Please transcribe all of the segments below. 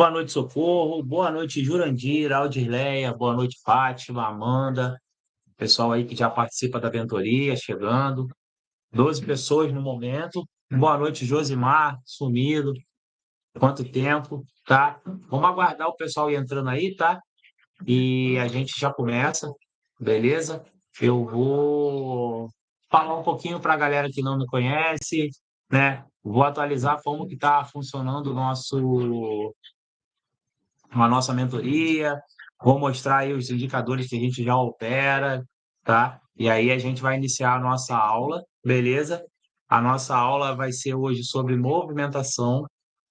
Boa noite, Socorro. Boa noite, Jurandir, Aldirleia. Boa noite, Fátima, Amanda. Pessoal aí que já participa da mentoria, chegando. 12 pessoas no momento. Boa noite, Josimar, sumido. Quanto tempo, tá? Vamos aguardar o pessoal ir entrando aí, tá? E a gente já começa, beleza? Eu vou falar um pouquinho para a galera que não me conhece, né? Vou atualizar como que está funcionando a nossa mentoria, vou mostrar aí os indicadores que a gente já opera, tá? E aí a gente vai iniciar a nossa aula, beleza? A nossa aula vai ser hoje sobre movimentação,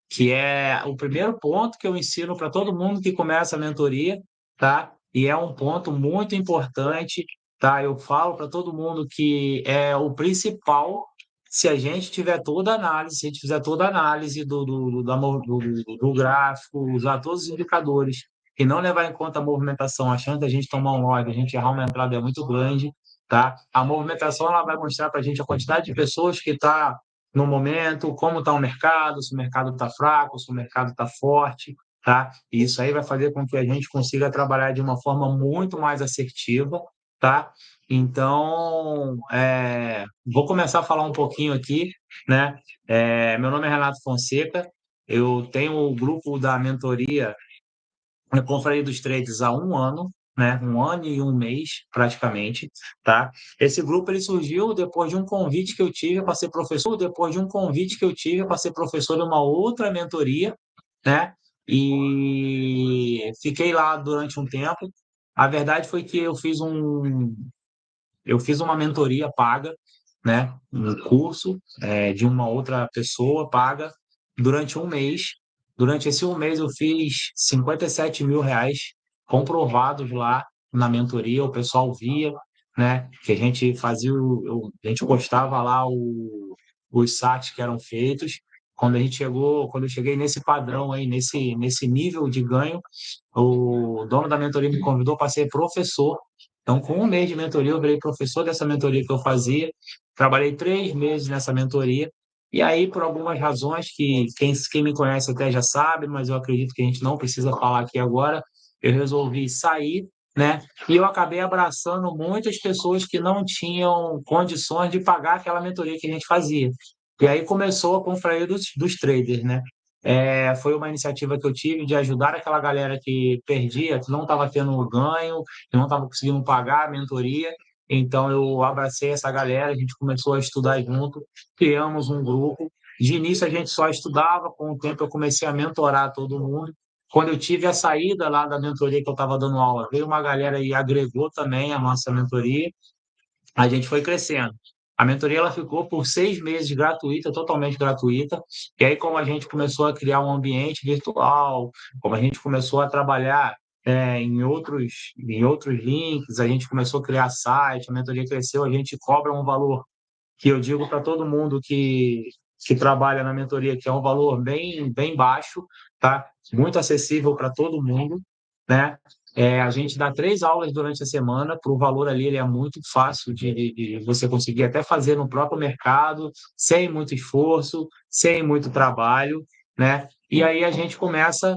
que é o primeiro ponto que eu ensino para todo mundo que começa a mentoria, tá? E é um ponto muito importante, tá? Eu falo para todo mundo que é o principal se a gente tiver toda a análise, se a gente fizer toda a análise do gráfico, usar todos os indicadores e não levar em conta a movimentação, a chance da gente tomar um log, a gente errar uma entrada é muito grande, tá? A movimentação ela vai mostrar para a gente a quantidade de pessoas que está no momento, como está o mercado, se o mercado está fraco, se o mercado está forte, tá? E isso aí vai fazer com que a gente consiga trabalhar de uma forma muito mais assertiva, tá? Então, vou começar a falar um pouquinho aqui, né? Meu nome é Renato Fonseca, eu tenho o grupo da mentoria na Confraria dos Traders há um ano, né? Um ano e um mês, praticamente, tá? Esse grupo ele surgiu depois de um convite que eu tive para ser professor, depois de um convite que eu tive para ser professor de uma outra mentoria, né? E fiquei lá durante um tempo. A verdade foi que eu fiz uma mentoria paga, né? Um curso de uma outra pessoa paga durante um mês. Durante esse um mês eu fiz 57 mil reais comprovados lá na mentoria. O pessoal via, né? Que a gente fazia, a gente postava lá os saques que eram feitos. Quando eu cheguei nesse padrão aí, nesse nível de ganho, o dono da mentoria me convidou para ser professor. Então, com um mês de mentoria, eu virei professor dessa mentoria que eu fazia. Trabalhei 3 meses nessa mentoria. E aí, por algumas razões que quem me conhece até já sabe, mas eu acredito que a gente não precisa falar aqui agora, eu resolvi sair, né? E eu acabei abraçando muitas pessoas que não tinham condições de pagar aquela mentoria que a gente fazia. E aí começou a confraria dos traders, né? Foi uma iniciativa que eu tive de ajudar aquela galera que perdia, que não estava tendo ganho, que não estava conseguindo pagar a mentoria. Então, eu abracei essa galera, a gente começou a estudar junto, criamos um grupo. De início, a gente só estudava, com o tempo, eu comecei a mentorar todo mundo. Quando eu tive a saída lá da mentoria que eu estava dando aula, veio uma galera e agregou também a nossa mentoria, a gente foi crescendo. A mentoria ela ficou por 6 meses gratuita, totalmente gratuita. E aí, como a gente começou a criar um ambiente virtual, como a gente começou a trabalhar em outros links, a gente começou a criar site, a mentoria cresceu, a gente cobra um valor que eu digo para todo mundo que trabalha na mentoria, que é um valor bem, bem baixo, tá? Muito acessível para todo mundo, né? A gente dá 3 aulas durante a semana, para o valor ali ele é muito fácil de você conseguir até fazer no próprio mercado, sem muito esforço, sem muito trabalho, né? E aí a gente começa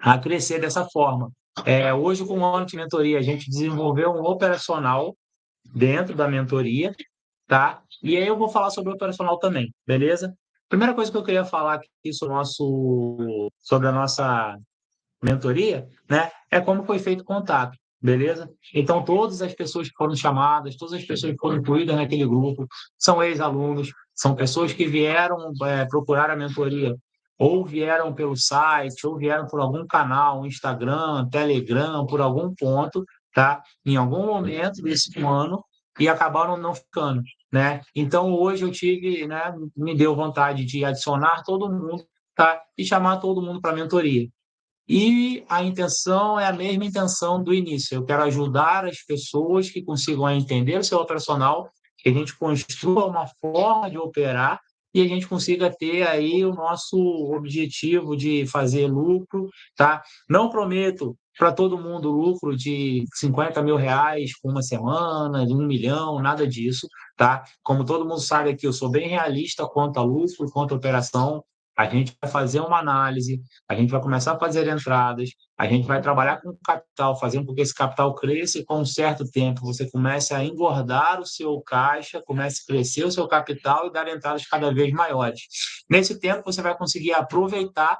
a crescer dessa forma. Hoje, com o ano de mentoria, a gente desenvolveu um operacional dentro da mentoria, tá? E aí eu vou falar sobre o operacional também, beleza? Primeira coisa que eu queria falar aqui sobre a nossa mentoria, né, é como foi feito o contato, beleza? Então, todas as pessoas que foram chamadas, todas as pessoas que foram incluídas naquele grupo, são ex-alunos, são pessoas que vieram procurar a mentoria, ou vieram pelo site, ou vieram por algum canal, Instagram, Telegram, por algum ponto, tá? Em algum momento desse ano, e acabaram não ficando, né? Então, hoje eu tive, né, me deu vontade de adicionar todo mundo, tá? E chamar todo mundo para a mentoria. E a intenção é a mesma intenção do início. Eu quero ajudar as pessoas que consigam entender o seu operacional, que a gente construa uma forma de operar e a gente consiga ter aí o nosso objetivo de fazer lucro, tá? Não prometo para todo mundo lucro de 50 mil reais por uma semana, de 1 milhão, nada disso, tá? Como todo mundo sabe aqui, eu sou bem realista quanto a lucro, quanto a operação. A gente vai fazer uma análise, a gente vai começar a fazer entradas, a gente vai trabalhar com capital, fazendo com que esse capital cresça e com um certo tempo você comece a engordar o seu caixa, comece a crescer o seu capital e dar entradas cada vez maiores. Nesse tempo, você vai conseguir aproveitar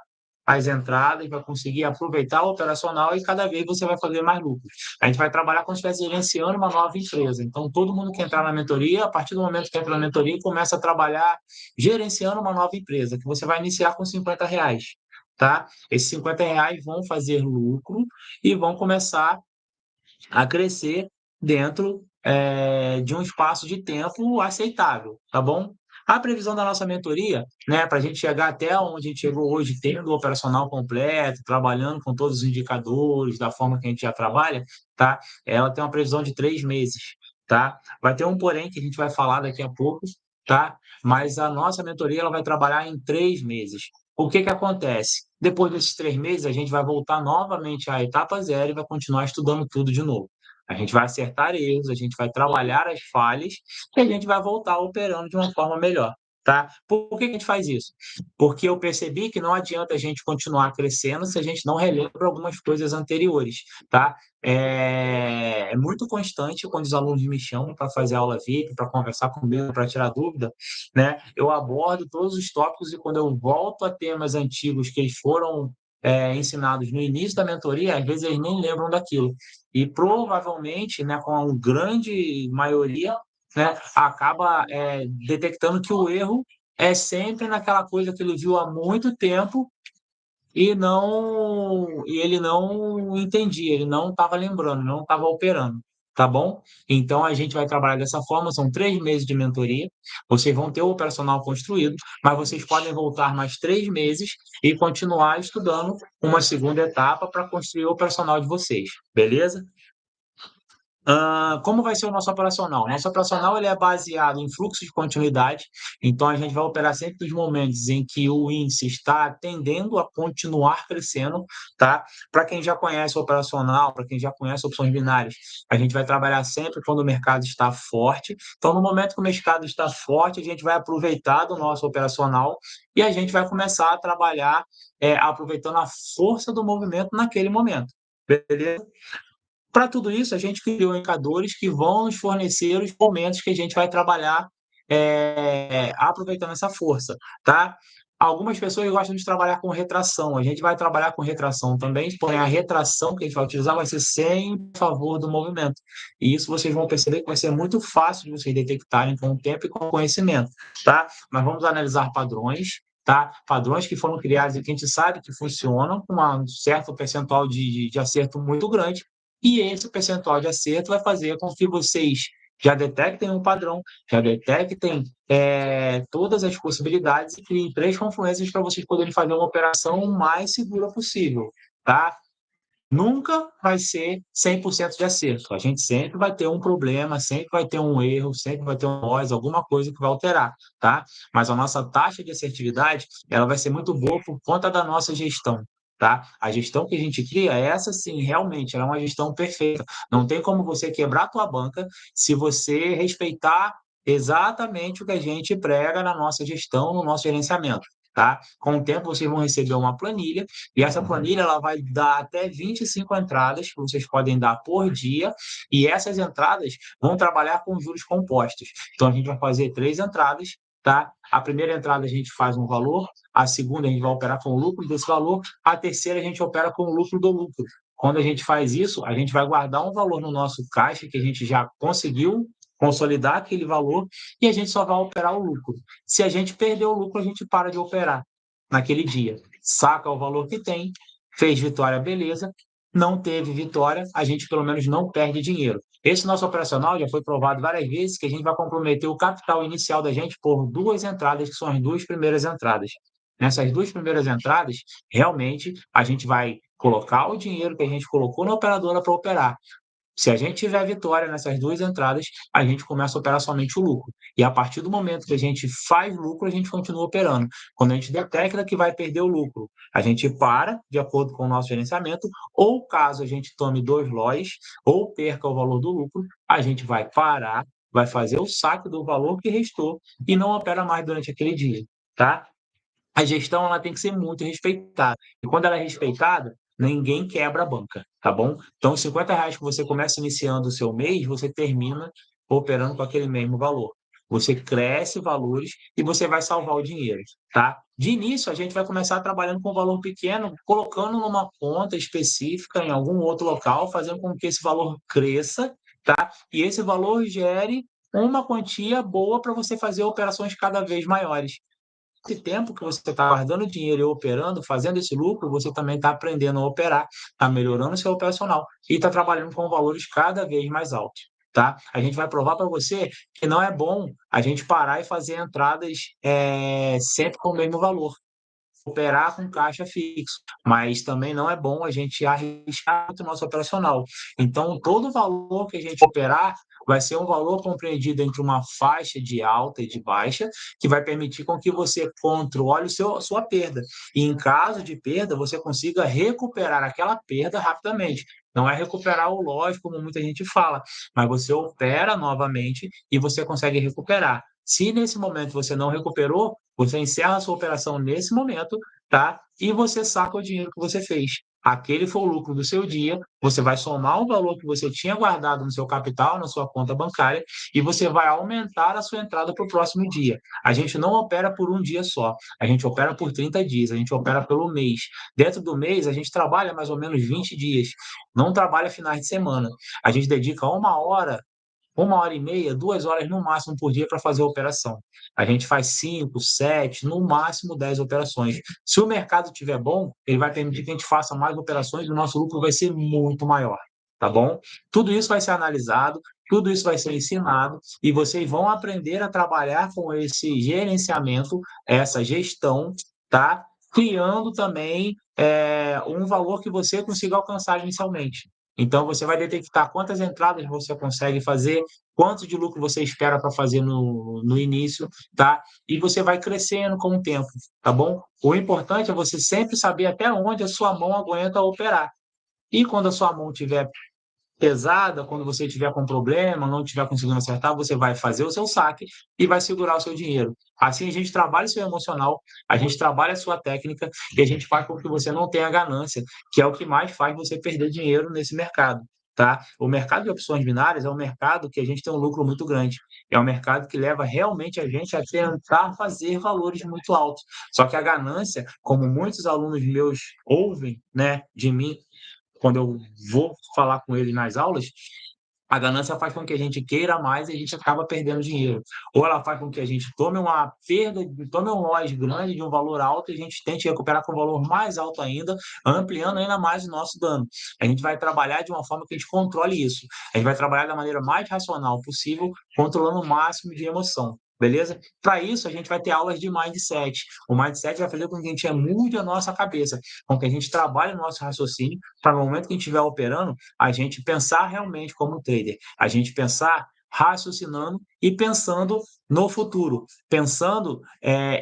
as entradas, vai conseguir aproveitar o operacional e cada vez você vai fazer mais lucros. A gente vai trabalhar como se estivesse gerenciando uma nova empresa. Então, todo mundo que entrar na mentoria, a partir do momento que entra na mentoria, começa a trabalhar gerenciando uma nova empresa, que você vai iniciar com R$ 50, tá? Esses R$ 50 vão fazer lucro e vão começar a crescer dentro de um espaço de tempo aceitável, tá bom? A previsão da nossa mentoria, né, para a gente chegar até onde a gente chegou hoje, tendo o operacional completo, trabalhando com todos os indicadores, da forma que a gente já trabalha, tá? Ela tem uma previsão de 3 meses, tá? Vai ter um porém que a gente vai falar daqui a pouco, tá? Mas a nossa mentoria ela vai trabalhar em 3 meses. O que que acontece? Depois desses 3 meses, a gente vai voltar novamente à etapa zero e vai continuar estudando tudo de novo. A gente vai acertar erros, a gente vai trabalhar as falhas e a gente vai voltar operando de uma forma melhor, tá? Por que que a gente faz isso? Porque eu percebi que não adianta a gente continuar crescendo se a gente não relembra algumas coisas anteriores, tá? É muito constante quando os alunos me chamam para fazer aula VIP, para conversar comigo, para tirar dúvida, né? Eu abordo todos os tópicos e quando eu volto a temas antigos que eles foram ensinados no início da mentoria, às vezes eles nem lembram daquilo. E provavelmente, né, com a grande maioria, né, acaba detectando que o erro é sempre naquela coisa que ele viu há muito tempo e ele não entendia, ele não estava lembrando, não estava operando, tá bom? Então a gente vai trabalhar dessa forma, são 3 meses de mentoria, vocês vão ter o operacional construído, mas vocês podem voltar mais 3 meses e continuar estudando uma segunda etapa para construir o operacional de vocês, beleza? Como vai ser o nosso operacional? Nosso operacional ele é baseado em fluxo de continuidade, então a gente vai operar sempre nos momentos em que o índice está tendendo a continuar crescendo, tá? Para quem já conhece o operacional, para quem já conhece opções binárias, a gente vai trabalhar sempre quando o mercado está forte. Então, no momento que o mercado está forte, a gente vai aproveitar do nosso operacional e a gente vai começar a trabalhar aproveitando a força do movimento naquele momento. Beleza? Para tudo isso, a gente criou indicadores que vão nos fornecer os momentos que a gente vai trabalhar aproveitando essa força, tá? Algumas pessoas gostam de trabalhar com retração, a gente vai trabalhar com retração também, porém a retração que a gente vai utilizar vai ser sempre a favor do movimento. E isso vocês vão perceber que vai ser muito fácil de vocês detectarem com o tempo e com o conhecimento, tá? Mas vamos analisar padrões, tá? Padrões que foram criados e que a gente sabe que funcionam com um certo percentual de acerto muito grande, e esse percentual de acerto vai fazer com que vocês já detectem um padrão, já detectem todas as possibilidades e criem 3 confluências para vocês poderem fazer uma operação o mais segura possível, tá? Nunca vai ser 100% de acerto. A gente sempre vai ter um problema, sempre vai ter um erro, sempre vai ter um nós, alguma coisa que vai alterar, tá? Mas a nossa taxa de assertividade, ela vai ser muito boa por conta da nossa gestão, tá? A gestão que a gente cria, essa sim, realmente, ela é uma gestão perfeita. Não tem como você quebrar a tua banca se você respeitar exatamente o que a gente prega na nossa gestão, no nosso gerenciamento, tá? Com o tempo, vocês vão receber uma planilha e essa planilha ela vai dar até 25 entradas que vocês podem dar por dia, e essas entradas vão trabalhar com juros compostos. Então a gente vai fazer 3 entradas, tá? A primeira entrada a gente faz um valor, a segunda a gente vai operar com o lucro desse valor, a terceira a gente opera com o lucro do lucro. Quando a gente faz isso, a gente vai guardar um valor no nosso caixa que a gente já conseguiu consolidar aquele valor e a gente só vai operar o lucro. Se a gente perder o lucro, a gente para de operar naquele dia. Saca o valor que tem, fez vitória, beleza. Não teve vitória, a gente pelo menos não perde dinheiro. Esse nosso operacional já foi provado várias vezes que a gente vai comprometer o capital inicial da gente por 2 entradas, que são as 2 primeiras entradas. Nessas 2 primeiras entradas, realmente a gente vai colocar o dinheiro que a gente colocou na operadora para operar. Se a gente tiver vitória nessas 2 entradas, a gente começa a operar somente o lucro. E a partir do momento que a gente faz lucro, a gente continua operando. Quando a gente detecta que vai perder o lucro, a gente para, de acordo com o nosso gerenciamento, ou caso a gente tome 2 lotes, ou perca o valor do lucro, a gente vai parar, vai fazer o saque do valor que restou e não opera mais durante aquele dia, tá? a gestão ela tem que ser muito respeitada. E quando ela é respeitada, ninguém quebra a banca, tá bom? Então, os R$ 50 que você começa iniciando o seu mês, você termina operando com aquele mesmo valor. Você cresce valores e você vai salvar o dinheiro, tá? De início, a gente vai começar trabalhando com um valor pequeno, colocando numa conta específica em algum outro local, fazendo com que esse valor cresça, tá? E esse valor gere uma quantia boa para você fazer operações cada vez maiores. Esse tempo que você está guardando dinheiro e operando, fazendo esse lucro, você também está aprendendo a operar, está melhorando o seu operacional e está trabalhando com valores cada vez mais altos. Tá? A gente vai provar para você que não é bom a gente parar e fazer entradas sempre com o mesmo valor, operar com caixa fixo, mas também não é bom a gente arriscar muito o nosso operacional. Então, todo valor que a gente operar vai ser um valor compreendido entre uma faixa de alta e de baixa, que vai permitir com que você controle a sua perda. E em caso de perda, você consiga recuperar aquela perda rapidamente. Não é recuperar o lote, como muita gente fala, mas você opera novamente e você consegue recuperar. Se nesse momento você não recuperou, você encerra a sua operação nesse momento, tá? E você saca o dinheiro que você fez. Aquele foi o lucro do seu dia, você vai somar o valor que você tinha guardado no seu capital, na sua conta bancária, e você vai aumentar a sua entrada para o próximo dia. A gente não opera por um dia só, a gente opera por 30 dias, a gente opera pelo mês. Dentro do mês, a gente trabalha mais ou menos 20 dias, não trabalha finais de semana. A gente dedica 1 hora e meia, 2 horas no máximo por dia para fazer a operação. A gente faz 5, 7, no máximo 10 operações. Se o mercado estiver bom, ele vai permitir que a gente faça mais operações e o nosso lucro vai ser muito maior, tá bom? Tudo isso vai ser analisado, tudo isso vai ser ensinado e vocês vão aprender a trabalhar com esse gerenciamento, essa gestão, tá? Criando também um valor que você consiga alcançar inicialmente. Então, você vai detectar quantas entradas você consegue fazer, quanto de lucro você espera para fazer no início, tá? E você vai crescendo com o tempo, tá bom? O importante é você sempre saber até onde a sua mão aguenta operar. E quando a sua mão estiver pesada, quando você estiver com problema, não estiver conseguindo acertar, você vai fazer o seu saque e vai segurar o seu dinheiro. Assim, a gente trabalha o seu emocional, a gente trabalha a sua técnica e a gente faz com que você não tenha ganância, que é o que mais faz você perder dinheiro nesse mercado. Tá? O mercado de opções binárias é um mercado que a gente tem um lucro muito grande. É um mercado que leva realmente a gente a tentar fazer valores muito altos. Só que a ganância, como muitos alunos meus ouvem, né, de mim, quando eu vou falar com ele nas aulas, a ganância faz com que a gente queira mais e a gente acaba perdendo dinheiro. Ou ela faz com que a gente tome uma perda, tome um loss grande de um valor alto e a gente tente recuperar com um valor mais alto ainda, ampliando ainda mais o nosso dano. A gente vai trabalhar de uma forma que a gente controle isso. A gente vai trabalhar da maneira mais racional possível, controlando o máximo de emoção. Beleza? Para isso, a gente vai ter aulas de mindset. O mindset vai fazer com que a gente mude a nossa cabeça, com que a gente trabalhe o nosso raciocínio, para no momento que a gente estiver operando, a gente pensar realmente como um trader, a gente pensar raciocinando e pensando no futuro, pensando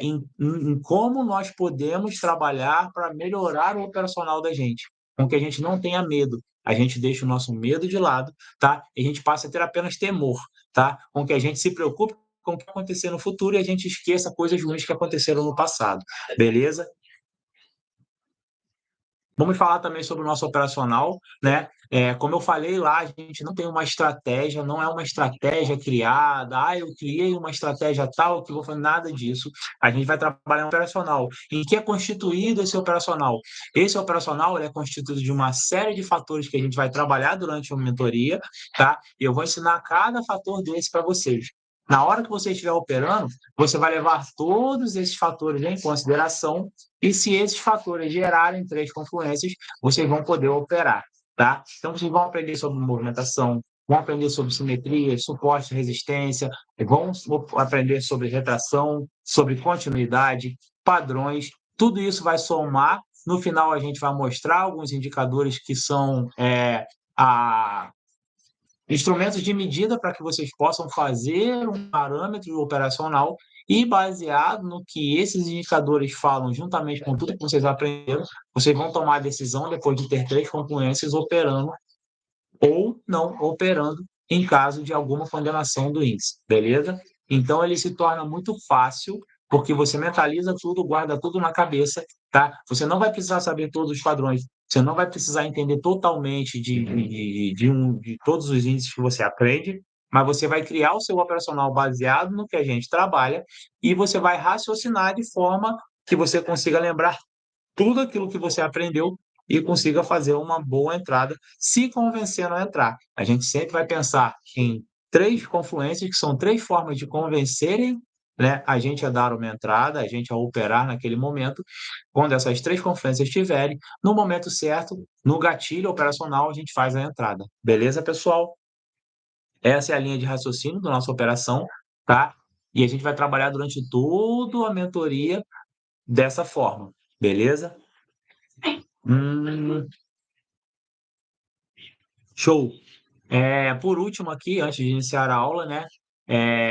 em como nós podemos trabalhar para melhorar o operacional da gente, com que a gente não tenha medo, a gente deixa o nosso medo de lado, tá? E a gente passa a ter apenas temor, tá? Com que a gente se preocupe com o que vai acontecer no futuro e a gente esqueça coisas ruins que aconteceram no passado, beleza? Vamos falar também sobre o nosso operacional, né? Como eu falei lá, a gente não tem uma estratégia, não é uma estratégia criada. Ah, eu criei uma estratégia tal que vou fazer nada disso. A gente vai trabalhar no operacional. Em que é constituído esse operacional? Esse operacional ele é constituído de uma série de fatores que a gente vai trabalhar durante a mentoria, tá? E eu vou ensinar cada fator desse para vocês. Na hora que você estiver operando, você vai levar todos esses fatores em consideração e se esses fatores gerarem três confluências, vocês vão poder operar, tá? Então, vocês vão aprender sobre movimentação, vão aprender sobre simetria, suporte, resistência, vão aprender sobre retração, sobre continuidade, padrões. Tudo isso vai somar. No final, a gente vai mostrar alguns indicadores que são a instrumentos de medida para que vocês possam fazer um parâmetro operacional e, baseado no que esses indicadores falam, juntamente com tudo que vocês aprenderam, vocês vão tomar a decisão, depois de ter três concluências, operando ou não operando em caso de alguma condenação do índice, beleza? Então, ele se torna muito fácil, porque você mentaliza tudo, guarda tudo na cabeça, tá? Você não vai precisar saber todos os padrões, você não vai precisar entender totalmente de todos os índices que você aprende, mas você vai criar o seu operacional baseado no que a gente trabalha e você vai raciocinar de forma que você consiga lembrar tudo aquilo que você aprendeu e consiga fazer uma boa entrada, se convencendo a entrar. A gente sempre vai pensar em três confluências, que são três formas de convencerem, né, a gente a dar uma entrada, a gente a operar naquele momento. Quando essas três confluências estiverem, no momento certo, no gatilho operacional, a gente faz a entrada. Beleza, pessoal? Essa é a linha de raciocínio da nossa operação, tá? E a gente vai trabalhar durante toda a mentoria dessa forma, beleza? Hum, show. Por último aqui, antes de iniciar a aula, né,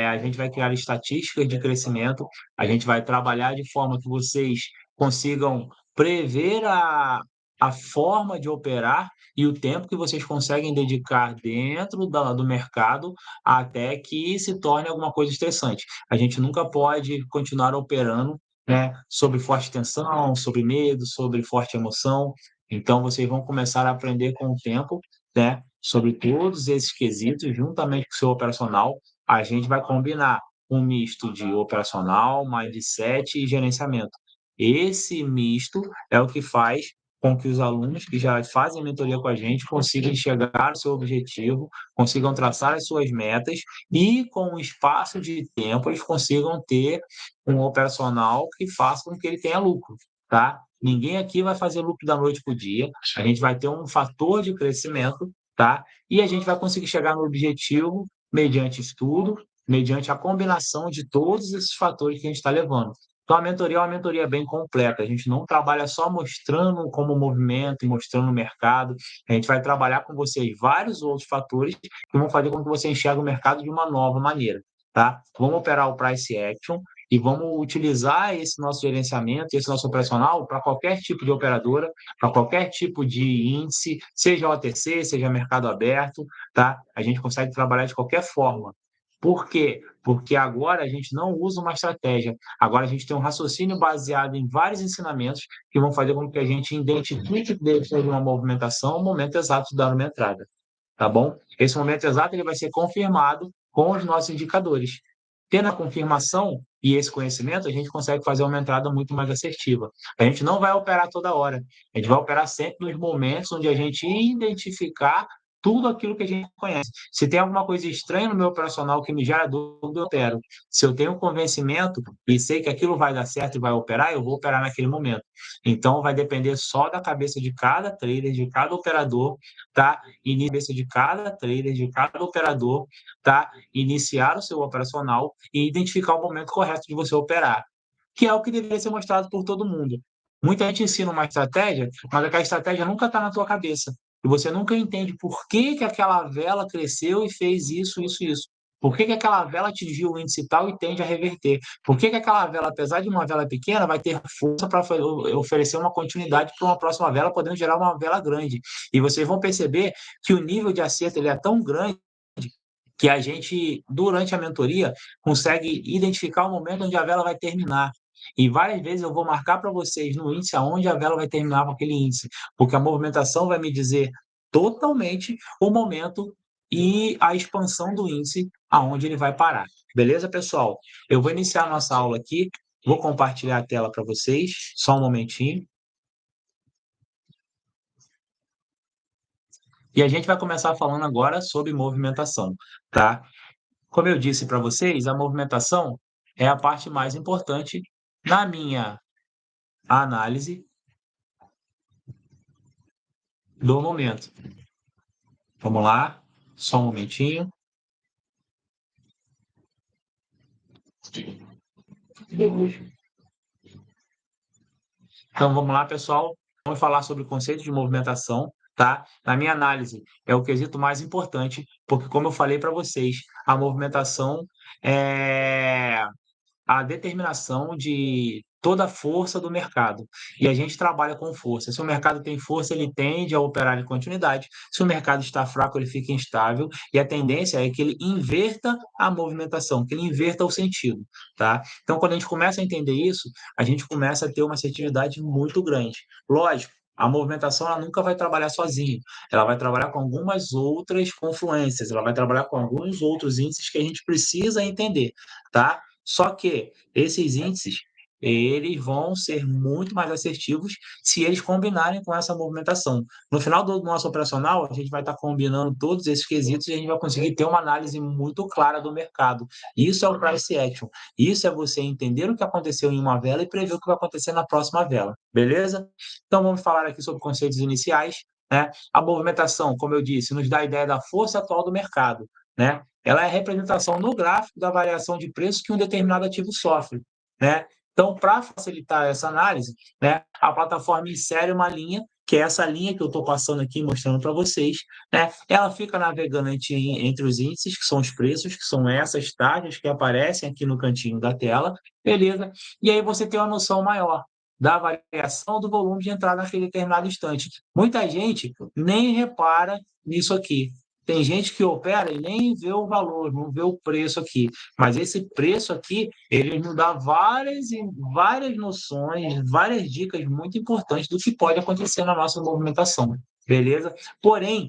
a gente vai criar estatísticas de crescimento, a gente vai trabalhar de forma que vocês consigam prever a forma de operar e o tempo que vocês conseguem dedicar dentro do mercado até que se torne alguma coisa estressante. A gente nunca pode continuar operando, né, sob forte tensão, sob medo, sobre forte emoção. Então, vocês vão começar a aprender com o tempo, né, sobre todos esses quesitos, juntamente com o seu operacional, a gente vai combinar um misto de operacional, mindset e gerenciamento. Esse misto é o que faz com que os alunos que já fazem mentoria com a gente consigam chegar ao seu objetivo, consigam traçar as suas metas e, com um espaço de tempo, eles consigam ter um operacional que faça com que ele tenha lucro, tá? Ninguém aqui vai fazer lucro da noite para o dia, a gente vai ter um fator de crescimento, tá? E a gente vai conseguir chegar no objetivo mediante estudo, mediante a combinação de todos esses fatores que a gente está levando. Então, a mentoria é uma mentoria bem completa. A gente não trabalha só mostrando como movimento e mostrando o mercado. A gente vai trabalhar com vocês vários outros fatores que vão fazer com que você enxergue o mercado de uma nova maneira, tá? Vamos operar o price action e vamos utilizar esse nosso gerenciamento, esse nosso operacional para qualquer tipo de operadora, para qualquer tipo de índice, seja OTC, seja mercado aberto, tá? A gente consegue trabalhar de qualquer forma. Por quê? Porque agora a gente não usa uma estratégia. Agora a gente tem um raciocínio baseado em vários ensinamentos que vão fazer com que a gente identifique dentro de uma movimentação o momento exato de dar uma entrada, tá bom? Esse momento exato ele vai ser confirmado com os nossos indicadores. Tendo a confirmação e esse conhecimento, a gente consegue fazer uma entrada muito mais assertiva. A gente não vai operar toda hora, a gente vai operar sempre nos momentos onde a gente identificar tudo aquilo que a gente conhece. Se tem alguma coisa estranha no meu operacional que me gera dúvida, eu opero. Se eu tenho convencimento e sei que aquilo vai dar certo e vai operar, eu vou operar naquele momento. Então, vai depender só da cabeça de cada trader, de cada operador, tá? E na cabeça de cada trader, de cada operador, tá? Iniciar o seu operacional e identificar o momento correto de você operar, que é o que deveria ser mostrado por todo mundo. Muita gente ensina uma estratégia, mas aquela estratégia nunca está na tua cabeça. E você nunca entende por que, que aquela vela cresceu e fez isso, isso, isso. Por que, que aquela vela atingiu o índice tal e tende a reverter? Por que, que aquela vela, apesar de uma vela pequena, vai ter força para oferecer uma continuidade para uma próxima vela, podendo gerar uma vela grande? E vocês vão perceber que o nível de acerto ele é tão grande que a gente, durante a mentoria, consegue identificar o momento onde a vela vai terminar. E várias vezes eu vou marcar para vocês no índice aonde a vela vai terminar com aquele índice, porque a movimentação vai me dizer totalmente o momento e a expansão do índice aonde ele vai parar. Beleza, pessoal? Eu vou iniciar a nossa aula aqui, vou compartilhar a tela para vocês, só um momentinho. E a gente vai começar falando agora sobre movimentação, tá? Como eu disse para vocês, a movimentação é a parte mais importante na minha análise do momento. Vamos lá, só um momentinho. Então vamos lá, pessoal. Vamos falar sobre o conceito de movimentação, tá? Na minha análise, é o quesito mais importante, porque como eu falei para vocês, a movimentação é a determinação de toda a força do mercado. E a gente trabalha com força. Se o mercado tem força, ele tende a operar em continuidade. Se o mercado está fraco, ele fica instável. E a tendência é que ele inverta a movimentação, que ele inverta o sentido, tá? Então, quando a gente começa a entender isso, a gente começa a ter uma assertividade muito grande. Lógico, a movimentação ela nunca vai trabalhar sozinha. Ela vai trabalhar com algumas outras confluências, ela vai trabalhar com alguns outros índices que a gente precisa entender, tá? Só que esses índices, eles vão ser muito mais assertivos se eles combinarem com essa movimentação. No final do nosso operacional, a gente vai estar combinando todos esses quesitos e a gente vai conseguir ter uma análise muito clara do mercado. Isso é o price action. Isso é você entender o que aconteceu em uma vela e prever o que vai acontecer na próxima vela. Beleza? Então vamos falar aqui sobre conceitos iniciais, né? A movimentação, como eu disse, nos dá a ideia da força atual do mercado, né? Ela é a representação no gráfico da variação de preço que um determinado ativo sofre, né? Então, para facilitar essa análise, né, a plataforma insere uma linha, que é essa linha que eu estou passando aqui, mostrando para vocês, né? Ela fica navegando entre os índices, que são os preços, que são essas taxas que aparecem aqui no cantinho da tela, beleza? E aí você tem uma noção maior da variação do volume de entrada naquele determinado instante. Muita gente nem repara nisso aqui. Tem gente que opera e nem vê o valor, não vê o preço aqui. Mas esse preço aqui, ele nos dá várias noções, várias dicas muito importantes do que pode acontecer na nossa movimentação, beleza? Porém,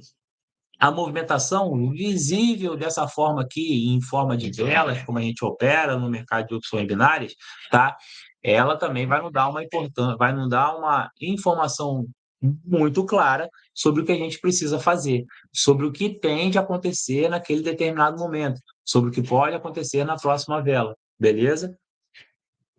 a movimentação visível dessa forma aqui, em forma de velas, como a gente opera no mercado de opções binárias, tá? Ela também vai nos dar vai nos dar uma informação muito clara sobre o que a gente precisa fazer, sobre o que tende a acontecer naquele determinado momento, sobre o que pode acontecer na próxima vela, beleza?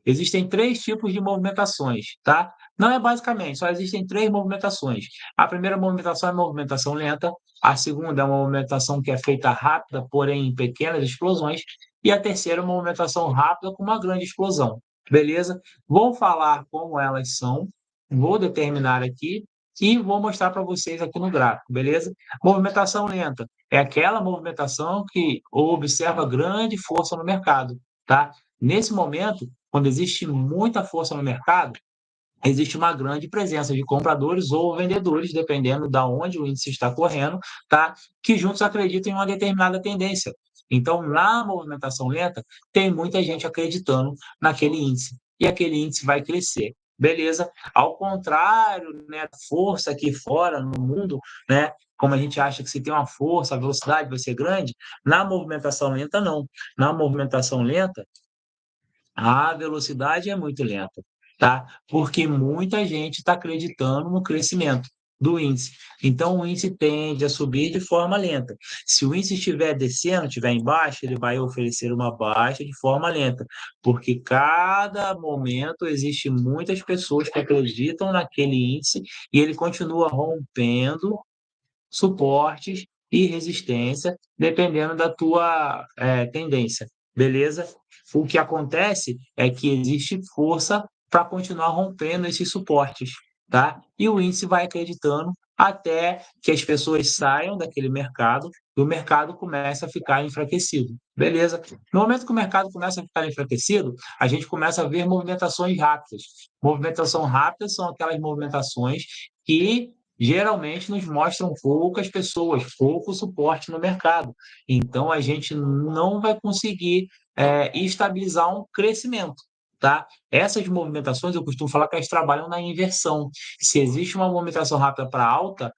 Existem três tipos de movimentações, tá? Não é basicamente, só existem três movimentações. A primeira movimentação é a movimentação lenta, a segunda é uma movimentação que é feita rápida, porém em pequenas explosões, e a terceira é uma movimentação rápida com uma grande explosão. Beleza? Vou falar como elas são, vou determinar aqui e vou mostrar para vocês aqui no gráfico, beleza? Movimentação lenta é aquela movimentação que observa grande força no mercado, tá? Nesse momento, quando existe muita força no mercado, existe uma grande presença de compradores ou vendedores, dependendo de onde o índice está correndo, tá? Que juntos acreditam em uma determinada tendência. Então, na movimentação lenta, tem muita gente acreditando naquele índice, e aquele índice vai crescer. Beleza? Ao contrário, né, força aqui fora, no mundo, né, como a gente acha que se tem uma força, a velocidade vai ser grande, na movimentação lenta, não. Na movimentação lenta, a velocidade é muito lenta, tá? Porque muita gente está acreditando no crescimento do índice. Então, o índice tende a subir de forma lenta. Se o índice estiver descendo, estiver embaixo, ele vai oferecer uma baixa de forma lenta, porque cada momento existe muitas pessoas que acreditam naquele índice e ele continua rompendo suportes e resistência, dependendo da tua tendência, beleza? O que acontece é que existe força para continuar rompendo esses suportes, tá? E o índice vai acreditando até que as pessoas saiam daquele mercado e o mercado começa a ficar enfraquecido, beleza? No momento que o mercado começa a ficar enfraquecido, a gente começa a ver movimentações rápidas. Movimentação rápida são aquelas movimentações que geralmente nos mostram poucas pessoas, pouco suporte no mercado. Então, a gente não vai conseguir estabilizar um crescimento. Tá? Essas movimentações, eu costumo falar que elas trabalham na inversão. Se existe uma movimentação rápida para alta,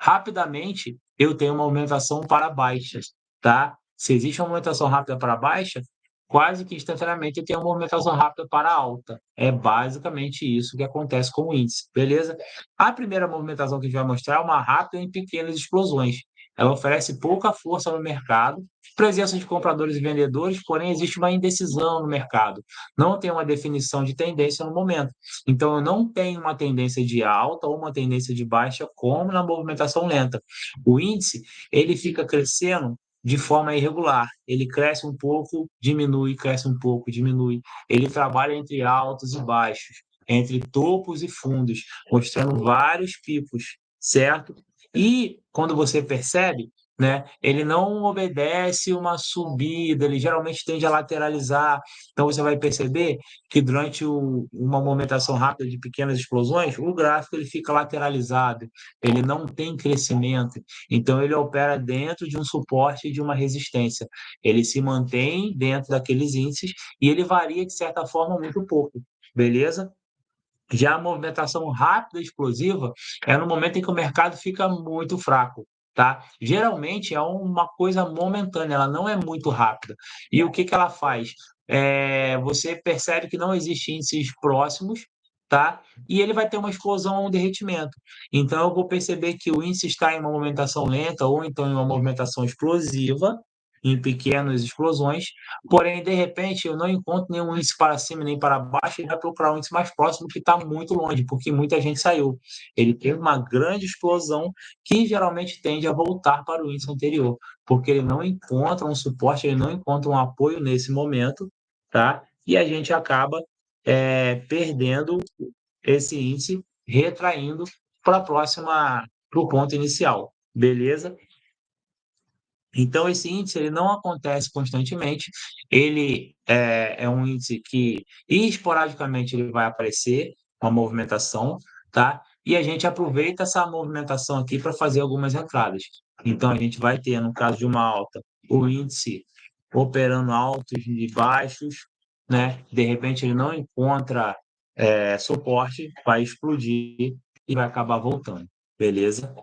rapidamente eu tenho uma movimentação para baixa. Tá? Se existe uma movimentação rápida para baixa, quase que instantaneamente eu tenho uma movimentação rápida para alta. É basicamente isso que acontece com o índice, beleza? A primeira movimentação que a gente vai mostrar é uma rápida em pequenas explosões. Ela oferece pouca força no mercado, presença de compradores e vendedores, porém existe uma indecisão no mercado. Não tem uma definição de tendência no momento. Então, eu não tenho uma tendência de alta ou uma tendência de baixa como na movimentação lenta. O índice, ele fica crescendo de forma irregular. Ele cresce um pouco, diminui, cresce um pouco, diminui. Ele trabalha entre altos e baixos, entre topos e fundos, mostrando vários picos, certo? E quando você percebe, né? Ele não obedece uma subida, ele geralmente tende a lateralizar. Então, você vai perceber que durante uma movimentação rápida de pequenas explosões, o gráfico ele fica lateralizado, ele não tem crescimento. Então, ele opera dentro de um suporte e de uma resistência. Ele se mantém dentro daqueles índices e ele varia, de certa forma, muito pouco. Beleza? Já a movimentação rápida e explosiva é no momento em que o mercado fica muito fraco, tá? Geralmente é uma coisa momentânea, ela não é muito rápida. E o que que ela faz? Você percebe que não existem índices próximos, tá? E ele vai ter uma explosão ou um derretimento. Então eu vou perceber que o índice está em uma movimentação lenta ou então em uma movimentação explosiva, em pequenas explosões, porém, de repente, eu não encontro nenhum índice para cima nem para baixo, ele vai procurar um índice mais próximo que está muito longe, porque muita gente saiu. Ele tem uma grande explosão que geralmente tende a voltar para o índice anterior, porque ele não encontra um suporte, ele não encontra um apoio nesse momento, tá? E a gente acaba perdendo esse índice, retraindo para a próxima, para o ponto inicial, beleza? Então, esse índice ele não acontece constantemente, ele é um índice que esporadicamente ele vai aparecer, uma movimentação, tá? E a gente aproveita essa movimentação aqui para fazer algumas entradas. Então, a gente vai ter, no caso de uma alta, o índice operando altos e baixos, né? De repente, ele não encontra suporte, vai explodir e vai acabar voltando, beleza?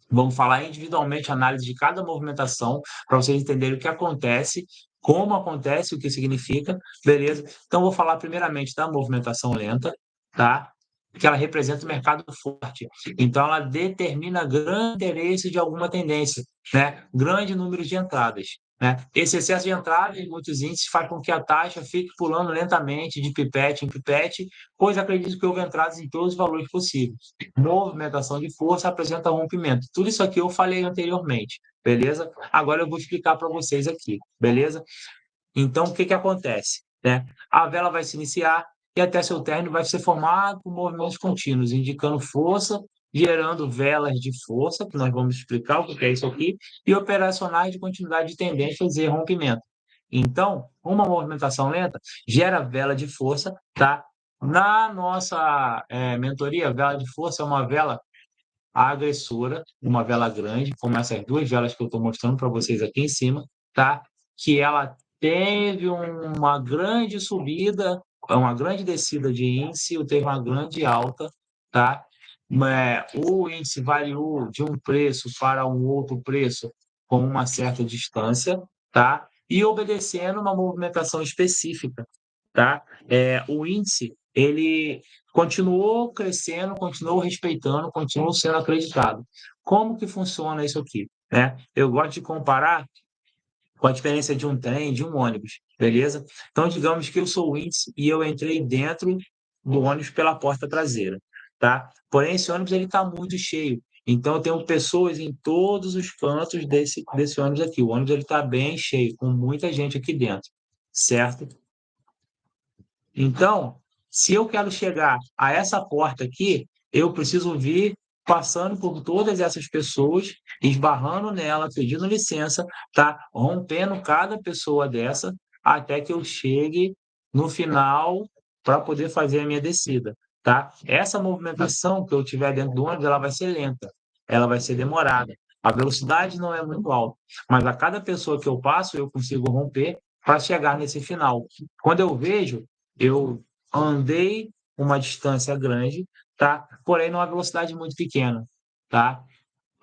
Vamos falar individualmente, análise de cada movimentação, para vocês entenderem o que acontece, como acontece, o que significa, beleza? Então, vou falar primeiramente da movimentação lenta, tá? Que ela representa o mercado forte. Então, ela determina grande interesse de alguma tendência, né? Grande número de entradas. Né? Esse excesso de entradas em muitos índices faz com que a taxa fique pulando lentamente de pipete em pipete, pois acredito que houve entradas em todos os valores possíveis. Movimentação de força apresenta rompimento. Tudo isso aqui eu falei anteriormente, beleza? Agora eu vou explicar para vocês aqui, beleza? Então, o que que acontece? Né? A vela vai se iniciar e até seu término vai ser formado por movimentos contínuos, indicando força, gerando velas de força, que nós vamos explicar o que é isso aqui, e operacionais de continuidade de tendências e rompimento. Então, uma movimentação lenta gera vela de força, tá? Na nossa mentoria, vela de força é uma vela agressora, uma vela grande, como essas duas velas que eu estou mostrando para vocês aqui em cima, tá? Que ela teve uma grande subida, uma grande descida de índice, teve uma grande alta, tá? O índice variou de um preço para um outro preço com uma certa distância, tá? E obedecendo uma movimentação específica, tá? O índice, ele continuou crescendo, continuou respeitando, continuou sendo acreditado. Como que funciona isso aqui? Né? Eu gosto de comparar com a diferença de um trem e de um ônibus, beleza? Então, digamos que eu sou o índice e eu entrei dentro do ônibus pela porta traseira, tá? Porém, esse ônibus ele está muito cheio. Então, eu tenho pessoas em todos os cantos desse ônibus aqui. O ônibus está bem cheio, com muita gente aqui dentro, certo? Então, se eu quero chegar a essa porta aqui, eu preciso vir passando por todas essas pessoas, esbarrando nela, pedindo licença, tá? Rompendo cada pessoa dessa, até que eu chegue no final para poder fazer a minha descida, tá? Essa movimentação que eu tiver dentro do ônibus, ela vai ser lenta, ela vai ser demorada. A velocidade não é muito alta, mas a cada pessoa que eu passo, eu consigo romper para chegar nesse final. Quando eu vejo, eu andei uma distância grande, tá? Porém, numa velocidade muito pequena, tá?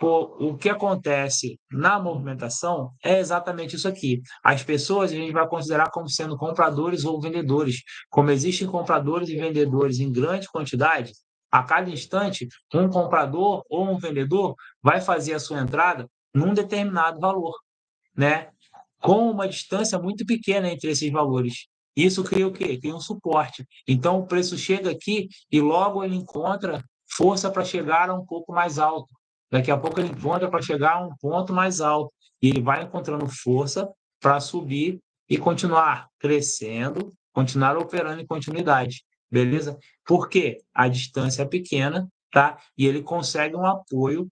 O que acontece na movimentação é exatamente isso aqui. As pessoas a gente vai considerar como sendo compradores ou vendedores. Como existem compradores e vendedores em grande quantidade, a cada instante, um comprador ou um vendedor vai fazer a sua entrada num determinado valor, né? Com uma distância muito pequena entre esses valores. Isso cria o quê? Cria um suporte. Então, o preço chega aqui e logo ele encontra força para chegar a um pouco mais alto. Daqui a pouco ele encontra para chegar a um ponto mais alto. E ele vai encontrando força para subir e continuar crescendo, continuar operando em continuidade. Beleza? Porque a distância é pequena, tá? E ele consegue um apoio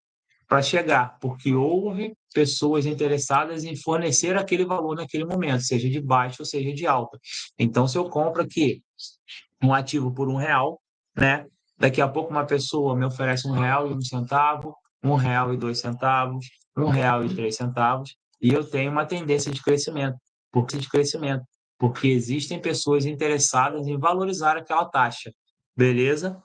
para chegar, porque houve pessoas interessadas em fornecer aquele valor naquele momento, seja de baixa ou seja de alta. Então, se eu compro aqui um ativo por R$ 1, né? Daqui a pouco uma pessoa me oferece R$ 1,01, R$ 1,02, R$ 1,03, e eu tenho uma tendência de crescimento, porque existem pessoas interessadas em valorizar aquela taxa, beleza?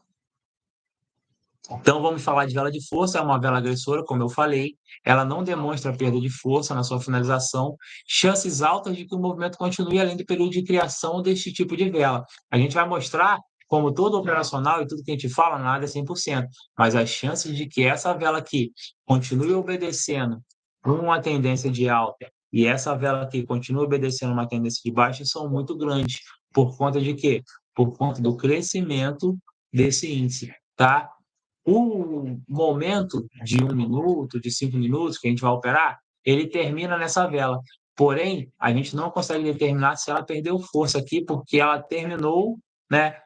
Então, vamos falar de vela de força, é uma vela agressora, como eu falei, ela não demonstra perda de força na sua finalização, chances altas de que o movimento continue além do período de criação deste tipo de vela. A gente vai mostrar, como todo operacional e tudo que a gente fala, nada é 100%, mas as chances de que essa vela aqui continue obedecendo uma tendência de alta e essa vela aqui continue obedecendo uma tendência de baixa são muito grandes. Por conta de quê? Por conta do crescimento desse índice, tá? O momento de 1 minuto, de 5 minutos que a gente vai operar, ele termina nessa vela. Porém, a gente não consegue determinar se ela perdeu força aqui, porque ela terminou, né,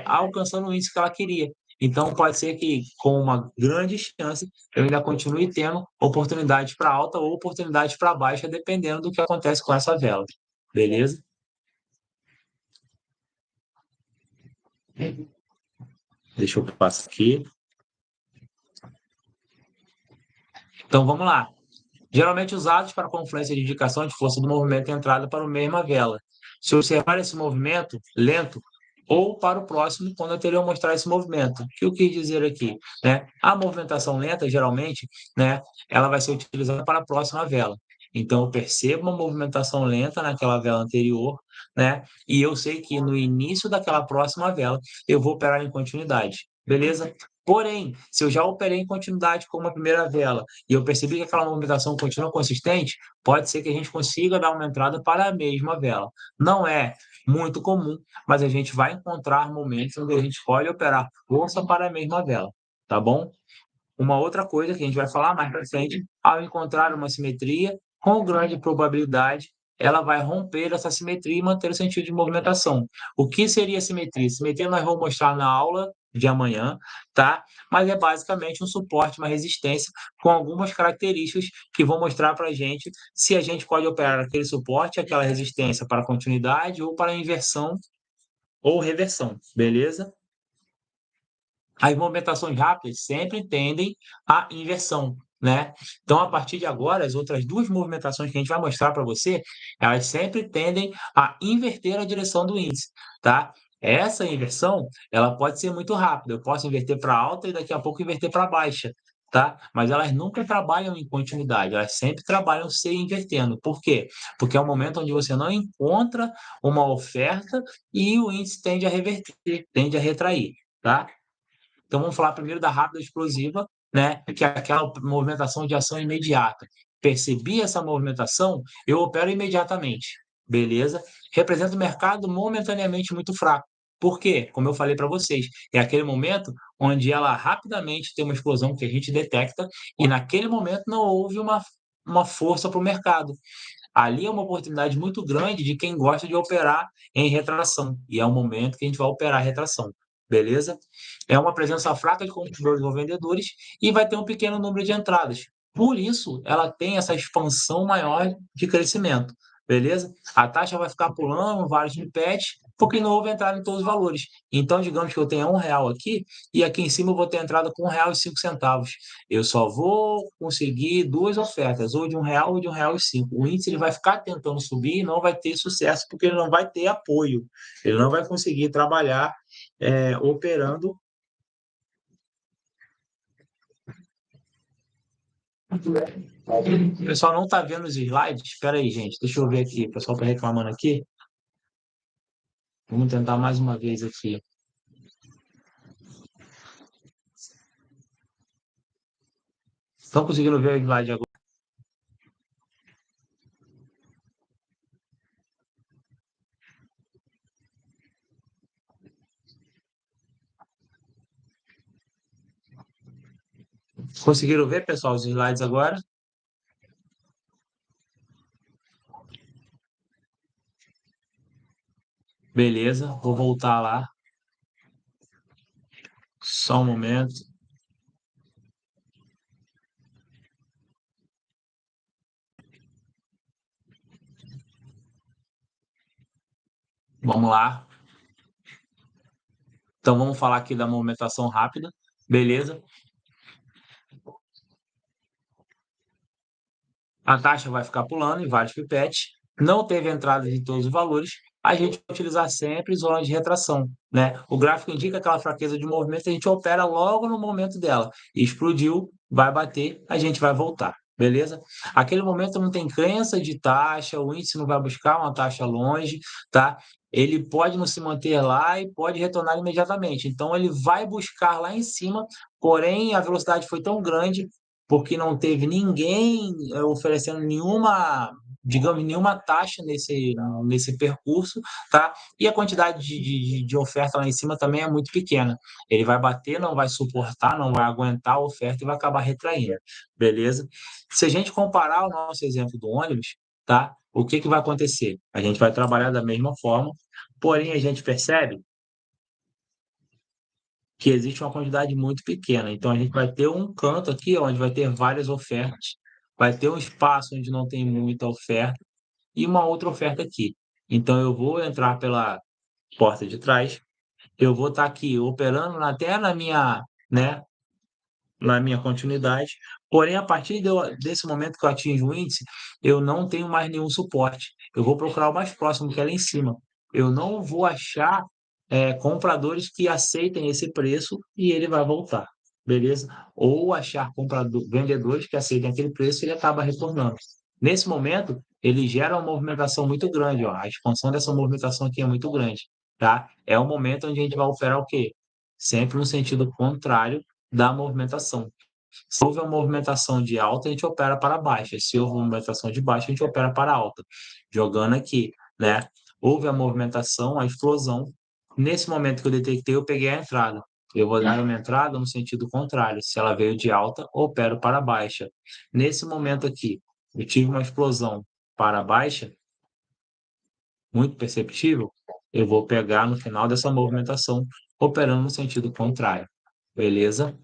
alcançando o índice que ela queria. Então, pode ser que, com uma grande chance, eu ainda continue tendo oportunidade para alta ou oportunidade para baixa, dependendo do que acontece com essa vela. Beleza? Deixa eu passar aqui. Então, vamos lá. Geralmente usados para confluência de indicação de força do movimento e entrada para a mesma vela. Se observar esse movimento lento, ou para o próximo, quando eu teria mostrar esse movimento. O que eu quis dizer aqui? Né? A movimentação lenta, geralmente, né, ela vai ser utilizada para a próxima vela. Então, eu percebo uma movimentação lenta naquela vela anterior, né? E eu sei que no início daquela próxima vela, eu vou operar em continuidade. Beleza? Porém, se eu já operei em continuidade com uma primeira vela e eu percebi que aquela movimentação continua consistente, pode ser que a gente consiga dar uma entrada para a mesma vela. Não é muito comum, mas a gente vai encontrar momentos onde a gente pode operar força para a mesma vela, tá bom? Uma outra coisa que a gente vai falar mais para frente, ao encontrar uma simetria, com grande probabilidade, ela vai romper essa simetria e manter o sentido de movimentação. O que seria simetria? Simetria nós vamos mostrar na aula de amanhã, tá? Mas é basicamente um suporte, uma resistência com algumas características que vão mostrar para a gente se a gente pode operar aquele suporte, aquela resistência para continuidade ou para inversão ou reversão, beleza? As movimentações rápidas sempre tendem à inversão, né? Então, a partir de agora, as outras duas movimentações que a gente vai mostrar para você, elas sempre tendem a inverter a direção do índice, tá? Essa inversão, ela pode ser muito rápida. Eu posso inverter para alta e daqui a pouco inverter para baixa, tá? Mas elas nunca trabalham em continuidade, elas sempre trabalham se invertendo. Por quê? Porque é um momento onde você não encontra uma oferta e o índice tende a reverter, tende a retrair, tá? Então, vamos falar primeiro da rápida explosiva, né? Que é aquela movimentação de ação imediata. Percebi essa movimentação, eu opero imediatamente, beleza? Representa o mercado momentaneamente muito fraco. Por quê? Como eu falei para vocês, é aquele momento onde ela rapidamente tem uma explosão que a gente detecta e naquele momento não houve uma força para o mercado. Ali é uma oportunidade muito grande de quem gosta de operar em retração, e é o momento que a gente vai operar a retração, beleza? É uma presença fraca de compradores ou vendedores e vai ter um pequeno número de entradas. Por isso, ela tem essa expansão maior de crescimento, beleza? A taxa vai ficar pulando vários pipetes, porque não houve entrada em todos os valores. Então, digamos que eu tenha R$ 1 aqui, e aqui em cima eu vou ter entrada com R$ 1,05. Eu só vou conseguir duas ofertas, ou de R$ 1 ou de R$ 1,05. O índice ele vai ficar tentando subir e não vai ter sucesso, porque ele não vai ter apoio. Ele não vai conseguir trabalhar operando. O pessoal não está vendo os slides? Espera aí, gente. Deixa eu ver aqui. O pessoal está reclamando aqui. Vamos tentar mais uma vez aqui. Estão conseguindo ver o slide agora? Conseguiram ver, pessoal, os slides agora? Beleza, vou voltar lá. Só um momento. Vamos lá. Então vamos falar aqui da movimentação rápida, beleza? A taxa vai ficar pulando em vários pipetes, não teve entrada de todos os valores, a gente vai utilizar sempre zona de retração, né? O gráfico indica aquela fraqueza de movimento, a gente opera logo no momento dela. Explodiu, vai bater, a gente vai voltar, beleza? Aquele momento não tem crença de taxa, o índice não vai buscar uma taxa longe, tá? Ele pode não se manter lá e pode retornar imediatamente. Então, ele vai buscar lá em cima, porém, a velocidade foi tão grande porque não teve ninguém oferecendo nenhuma, digamos, nenhuma taxa nesse percurso, tá? E a quantidade de oferta lá em cima também é muito pequena. Ele vai bater, não vai suportar, não vai aguentar a oferta e vai acabar retraindo, beleza? Se a gente comparar o nosso exemplo do ônibus, tá? O que que vai acontecer? A gente vai trabalhar da mesma forma, porém a gente percebe que existe uma quantidade muito pequena. Então, a gente vai ter um canto aqui onde vai ter várias ofertas, vai ter um espaço onde não tem muita oferta e uma outra oferta aqui. Então, eu vou entrar pela porta de trás, eu vou estar aqui operando até na minha, né, na minha continuidade, porém, a partir desse momento que eu atinjo o índice, eu não tenho mais nenhum suporte. Eu vou procurar o mais próximo, que é lá em cima. Eu não vou achar compradores que aceitem esse preço e ele vai voltar, beleza? Ou achar vendedores que aceitem aquele preço e ele acaba retornando. Nesse momento, ele gera uma movimentação muito grande, ó. A expansão dessa movimentação aqui é muito grande, tá? É o momento onde a gente vai operar o quê? Sempre no sentido contrário da movimentação. Se houve uma movimentação de alta, a gente opera para baixa. Se houve uma movimentação de baixa, a gente opera para alta. Jogando aqui, né? Houve a movimentação, a explosão. Nesse momento que eu detectei, eu peguei a entrada. Eu vou dar uma entrada no sentido contrário. Se ela veio de alta, opero para baixa. Nesse momento aqui, eu tive uma explosão para baixa, muito perceptível, eu vou pegar no final dessa movimentação, operando no sentido contrário. Beleza?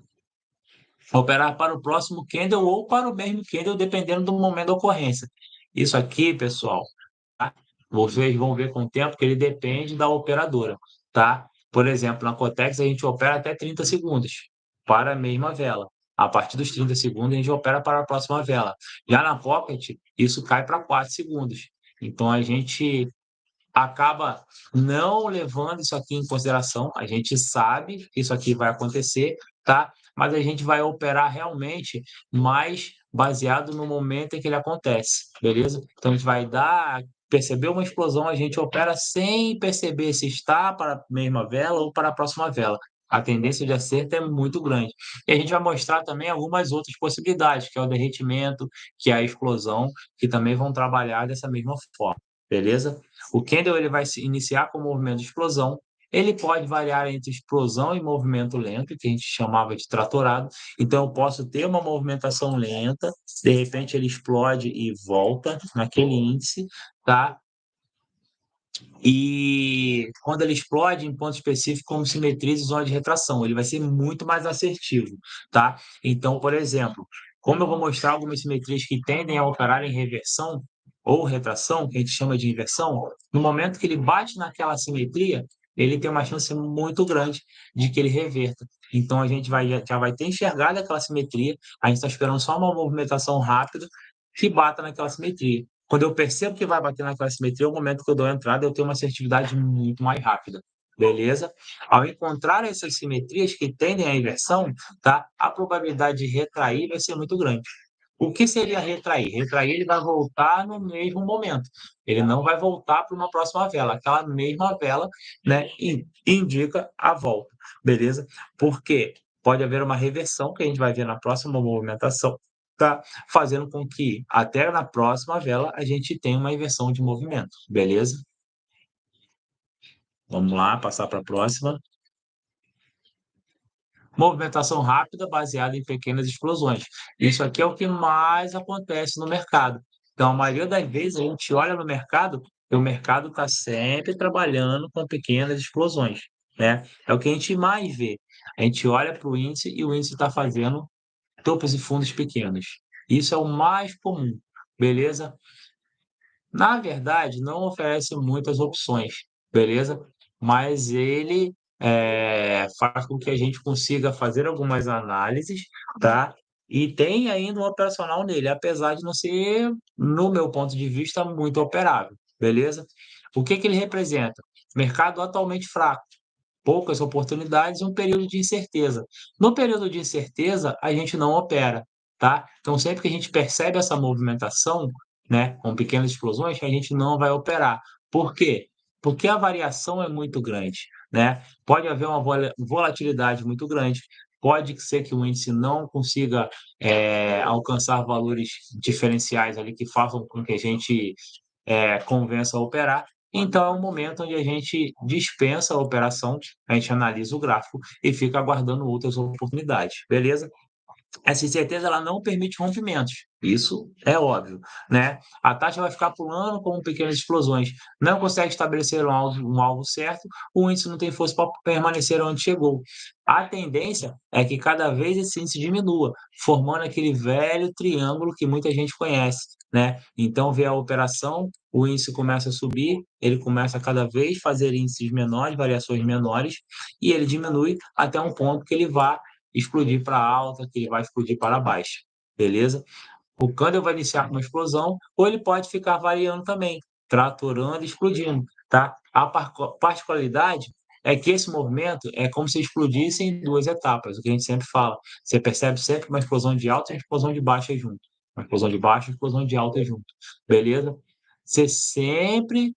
Operar para o próximo candle ou para o mesmo candle, dependendo do momento da ocorrência. Isso aqui, pessoal, tá? Vocês vão ver com o tempo que ele depende da operadora, tá? Por exemplo, na Cotex a gente opera até 30 segundos para a mesma vela. A partir dos 30 segundos a gente opera para a próxima vela. Já na Pocket, isso cai para 4 segundos. Então a gente acaba não levando isso aqui em consideração. A gente sabe que isso aqui vai acontecer, tá? Mas a gente vai operar realmente mais baseado no momento em que ele acontece, beleza? Então a gente vai perceber uma explosão, a gente opera sem perceber se está para a mesma vela ou para a próxima vela. A tendência de acerto é muito grande. E a gente vai mostrar também algumas outras possibilidades, que é o derretimento, que é a explosão, que também vão trabalhar dessa mesma forma, beleza? O candle ele vai se iniciar com o movimento de explosão. Ele pode variar entre explosão e movimento lento, que a gente chamava de tratorado. Então, eu posso ter uma movimentação lenta, de repente ele explode e volta naquele índice, tá? E quando ele explode em ponto específico, como simetrias e zona de retração, ele vai ser muito mais assertivo, tá? Então, por exemplo, como eu vou mostrar algumas simetrias que tendem a operar em reversão ou retração, que a gente chama de inversão, no momento que ele bate naquela simetria, ele tem uma chance muito grande de que ele reverta. Então, a gente já vai ter enxergado aquela simetria, a gente está esperando só uma movimentação rápida que bata naquela simetria. Quando eu percebo que vai bater naquela simetria, é o momento que eu dou a entrada, eu tenho uma assertividade muito mais rápida. Beleza? Ao encontrar essas simetrias que tendem à inversão, tá? A probabilidade de retrair vai ser muito grande. O que seria retrair? Retrair, ele vai voltar no mesmo momento. Ele não vai voltar para uma próxima vela. Aquela mesma vela, né, indica a volta. Beleza? Porque pode haver uma reversão, que a gente vai ver na próxima movimentação, tá? Fazendo com que até na próxima vela a gente tenha uma inversão de movimento. Beleza? Vamos lá, passar para a próxima. Movimentação rápida baseada em pequenas explosões. Isso aqui é o que mais acontece no mercado. Então, a maioria das vezes a gente olha no mercado e o mercado está sempre trabalhando com pequenas explosões, né? É o que a gente mais vê. A gente olha para o índice e o índice está fazendo topos e fundos pequenos. Isso é o mais comum, beleza? Na verdade, não oferece muitas opções. beleza? Mas ele faz com que a gente consiga fazer algumas análises, tá? E tem ainda um operacional nele, apesar de não ser, no meu ponto de vista, muito operável, beleza? O que que ele representa? Mercado atualmente fraco, poucas oportunidades e um período de incerteza. No período de incerteza, a gente não opera, tá? Então, sempre que a gente percebe essa movimentação, né, com pequenas explosões, a gente não vai operar. Por quê? Porque a variação é muito grande, né? Pode haver uma volatilidade muito grande, pode ser que o índice não consiga alcançar valores diferenciais ali que façam com que a gente convença a operar. Então, é um momento onde a gente dispensa a operação, a gente analisa o gráfico e fica aguardando outras oportunidades, beleza? Essa incerteza ela não permite rompimentos, isso é óbvio, né? A taxa vai ficar pulando com pequenas explosões, não consegue estabelecer um alvo certo, o índice não tem força para permanecer onde chegou. A tendência é que cada vez esse índice diminua, formando aquele velho triângulo que muita gente conhece, né? Então, vê a operação, o índice começa a subir, ele começa a cada vez fazer índices menores, variações menores, e ele diminui até um ponto que ele vá explodir para alta, que ele vai explodir para baixa, beleza? O candle vai iniciar com uma explosão, ou ele pode ficar variando também, tratorando e explodindo, tá? A particularidade é que esse movimento é como se explodisse em duas etapas, o que a gente sempre fala. Você percebe sempre uma explosão de alta e uma explosão de baixa junto. Uma explosão de baixa e uma explosão de alta junto, beleza? Você sempre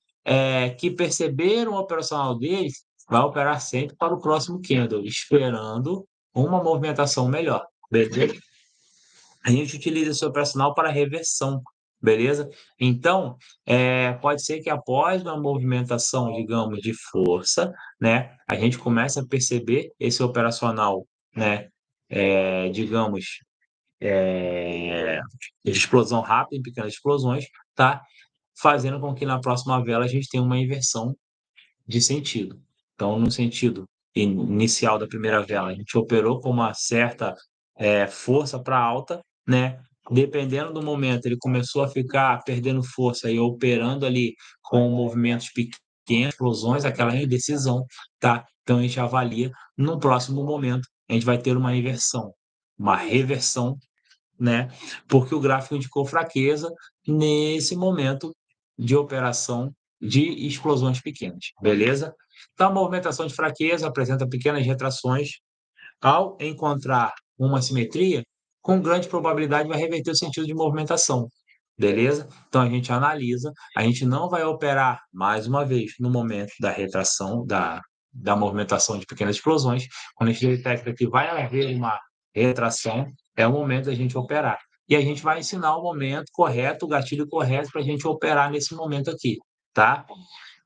que perceber um operacional deles, vai operar sempre para o próximo candle, esperando uma movimentação melhor, beleza? A gente utiliza esse operacional para reversão, beleza? Então, pode ser que após uma movimentação, digamos, de força, né, a gente comece a perceber esse operacional, né, digamos, de explosão rápida em pequenas explosões, tá? Fazendo com que na próxima vela a gente tenha uma inversão de sentido. Então, no sentido inicial da primeira vela, a gente operou com uma certa força para alta, né? Dependendo do momento, ele começou a ficar perdendo força e operando ali com movimentos pequenos, explosões, aquela indecisão, tá? Então, a gente avalia, no próximo momento, a gente vai ter uma inversão, uma reversão, né? Porque o gráfico indicou fraqueza nesse momento de operação de explosões pequenas, beleza? Então, a movimentação de fraqueza apresenta pequenas retrações. Ao encontrar uma simetria, com grande probabilidade vai reverter o sentido de movimentação, beleza? Então, a gente analisa, a gente não vai operar, mais uma vez, no momento da retração, da movimentação de pequenas explosões. Quando a gente detecta que vai haver uma retração, é o momento da gente operar. E a gente vai ensinar o momento correto, o gatilho correto para a gente operar nesse momento aqui, tá?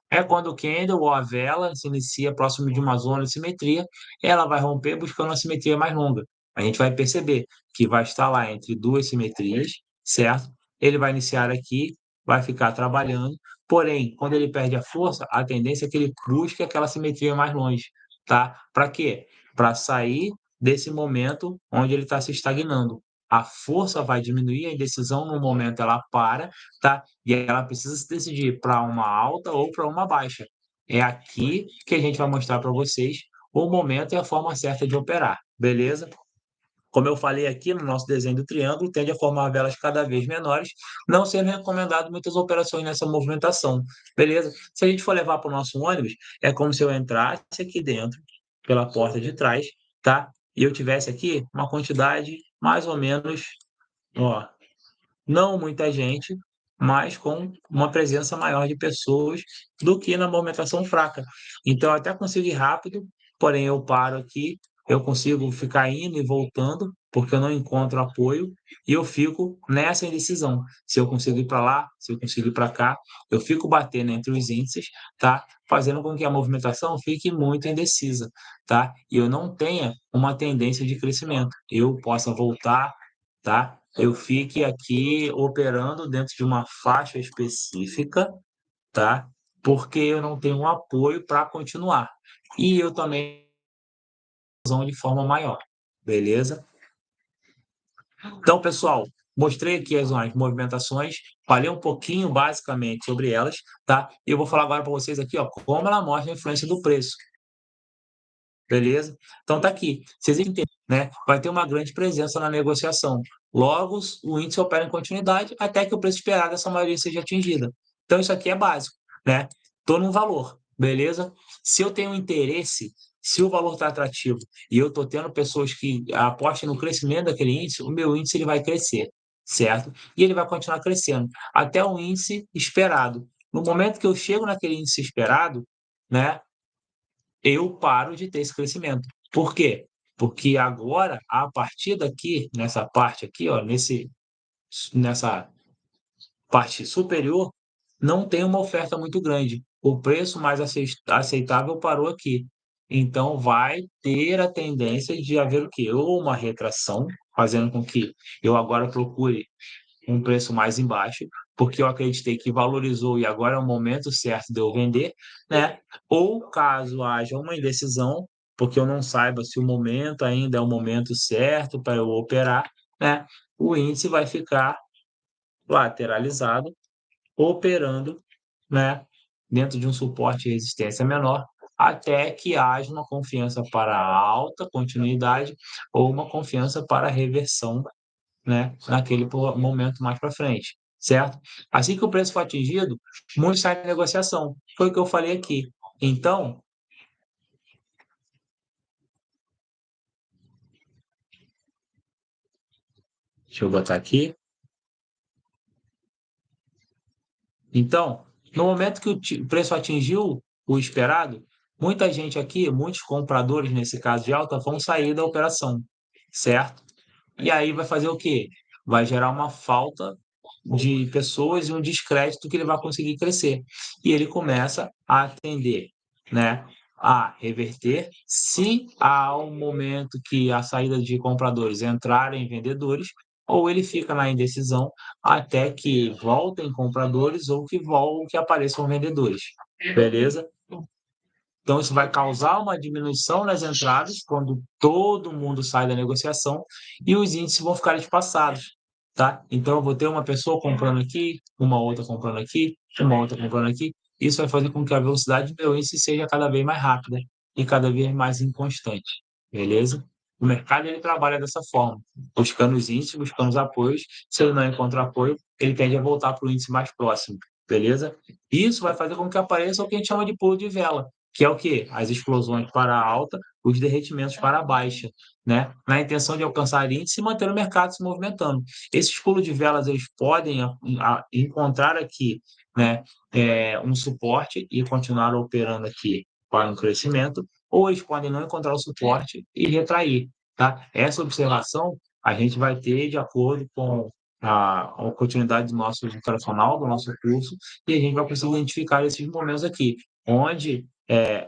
É quando o candle ou a vela se inicia próximo de uma zona de simetria, ela vai romper buscando uma simetria mais longa. A gente vai perceber que vai estar lá entre duas simetrias, certo? Ele vai iniciar aqui, vai ficar trabalhando, porém, quando ele perde a força, a tendência é que ele busque aquela simetria mais longe, tá? Para quê? Para sair desse momento onde ele está se estagnando. A força vai diminuir, a indecisão no momento ela para, tá? E ela precisa se decidir para uma alta ou para uma baixa. É aqui que a gente vai mostrar para vocês o momento e a forma certa de operar, beleza? Como eu falei aqui no nosso desenho do triângulo, tende a formar velas cada vez menores, não sendo recomendado muitas operações nessa movimentação, beleza? Se a gente for levar para o nosso ônibus, é como se eu entrasse aqui dentro, pela porta de trás, tá? E eu tivesse aqui uma quantidade mais ou menos, ó, não muita gente, mas com uma presença maior de pessoas do que na movimentação fraca. Então, eu até consigo ir rápido, porém eu paro aqui, eu consigo ficar indo e voltando, porque eu não encontro apoio, e eu fico nessa indecisão. Se eu consigo ir para lá, se eu consigo ir para cá, eu fico batendo entre os índices, tá? Fazendo com que a movimentação fique muito indecisa, tá? E eu não tenha uma tendência de crescimento. Eu possa voltar, tá? Eu fique aqui operando dentro de uma faixa específica, tá? Porque eu não tenho um apoio para continuar. E eu também de forma maior, beleza? Então, pessoal, mostrei aqui as movimentações, falei um pouquinho basicamente sobre elas, tá? E eu vou falar agora para vocês aqui, ó, como ela mostra a influência do preço. Beleza? Então tá aqui. Se existe, né, vai ter uma grande presença na negociação. Logo, o índice opera em continuidade até que o preço esperado dessa maioria seja atingida. Então isso aqui é básico, né? Estou num valor, beleza? Se eu tenho interesse, se o valor está atrativo e eu estou tendo pessoas que apostem no crescimento daquele índice, o meu índice ele vai crescer, certo? E ele vai continuar crescendo até o índice esperado. No momento que eu chego naquele índice esperado, né, eu paro de ter esse crescimento. Por quê? Porque agora, a partir daqui, nessa parte aqui, ó, nessa parte superior, não tem uma oferta muito grande. O preço mais aceitável parou aqui. Então, vai ter a tendência de haver o quê? Ou uma retração, fazendo com que eu agora procure um preço mais embaixo, porque eu acreditei que valorizou e agora é o momento certo de eu vender, né? Ou caso haja uma indecisão, porque eu não saiba se o momento ainda é o momento certo para eu operar, né? O índice vai ficar lateralizado, operando, né? Dentro de um suporte e resistência menor, até que haja uma confiança para a alta continuidade ou uma confiança para a reversão, né, naquele momento mais para frente, certo? Assim que o preço for atingido, muitos saem da negociação. Foi o que eu falei aqui. Então, deixa eu botar aqui. Então, no momento que o preço atingiu o esperado, muita gente aqui, muitos compradores, nesse caso de alta, vão sair da operação, certo? E aí vai fazer o quê? Vai gerar uma falta de pessoas e um descrédito que ele vai conseguir crescer. E ele começa a atender, né, a reverter, se há um momento que a saída de compradores entrarem vendedores, ou ele fica na indecisão até que voltem compradores ou que apareçam vendedores. Beleza? Então, isso vai causar uma diminuição nas entradas quando todo mundo sai da negociação e os índices vão ficar espaçados, tá? Então, eu vou ter uma pessoa comprando aqui, uma outra comprando aqui, uma outra comprando aqui. Isso vai fazer com que a velocidade do meu índice seja cada vez mais rápida e cada vez mais inconstante, beleza? O mercado ele trabalha dessa forma, buscando os índices, buscando os apoios. Se ele não encontra apoio, ele tende a voltar para o índice mais próximo, beleza? Isso vai fazer com que apareça o que a gente chama de pulo de vela, que é o quê? As explosões para a alta, os derretimentos para a baixa, né? Na intenção de alcançar índice e manter o mercado se movimentando. Esses pulos de velas, eles podem encontrar aqui, né, um suporte e continuar operando aqui para um crescimento, ou eles podem não encontrar o suporte e retrair, tá? Essa observação a gente vai ter de acordo com a continuidade do nosso educacional, do nosso curso, e a gente vai conseguir identificar esses momentos aqui, onde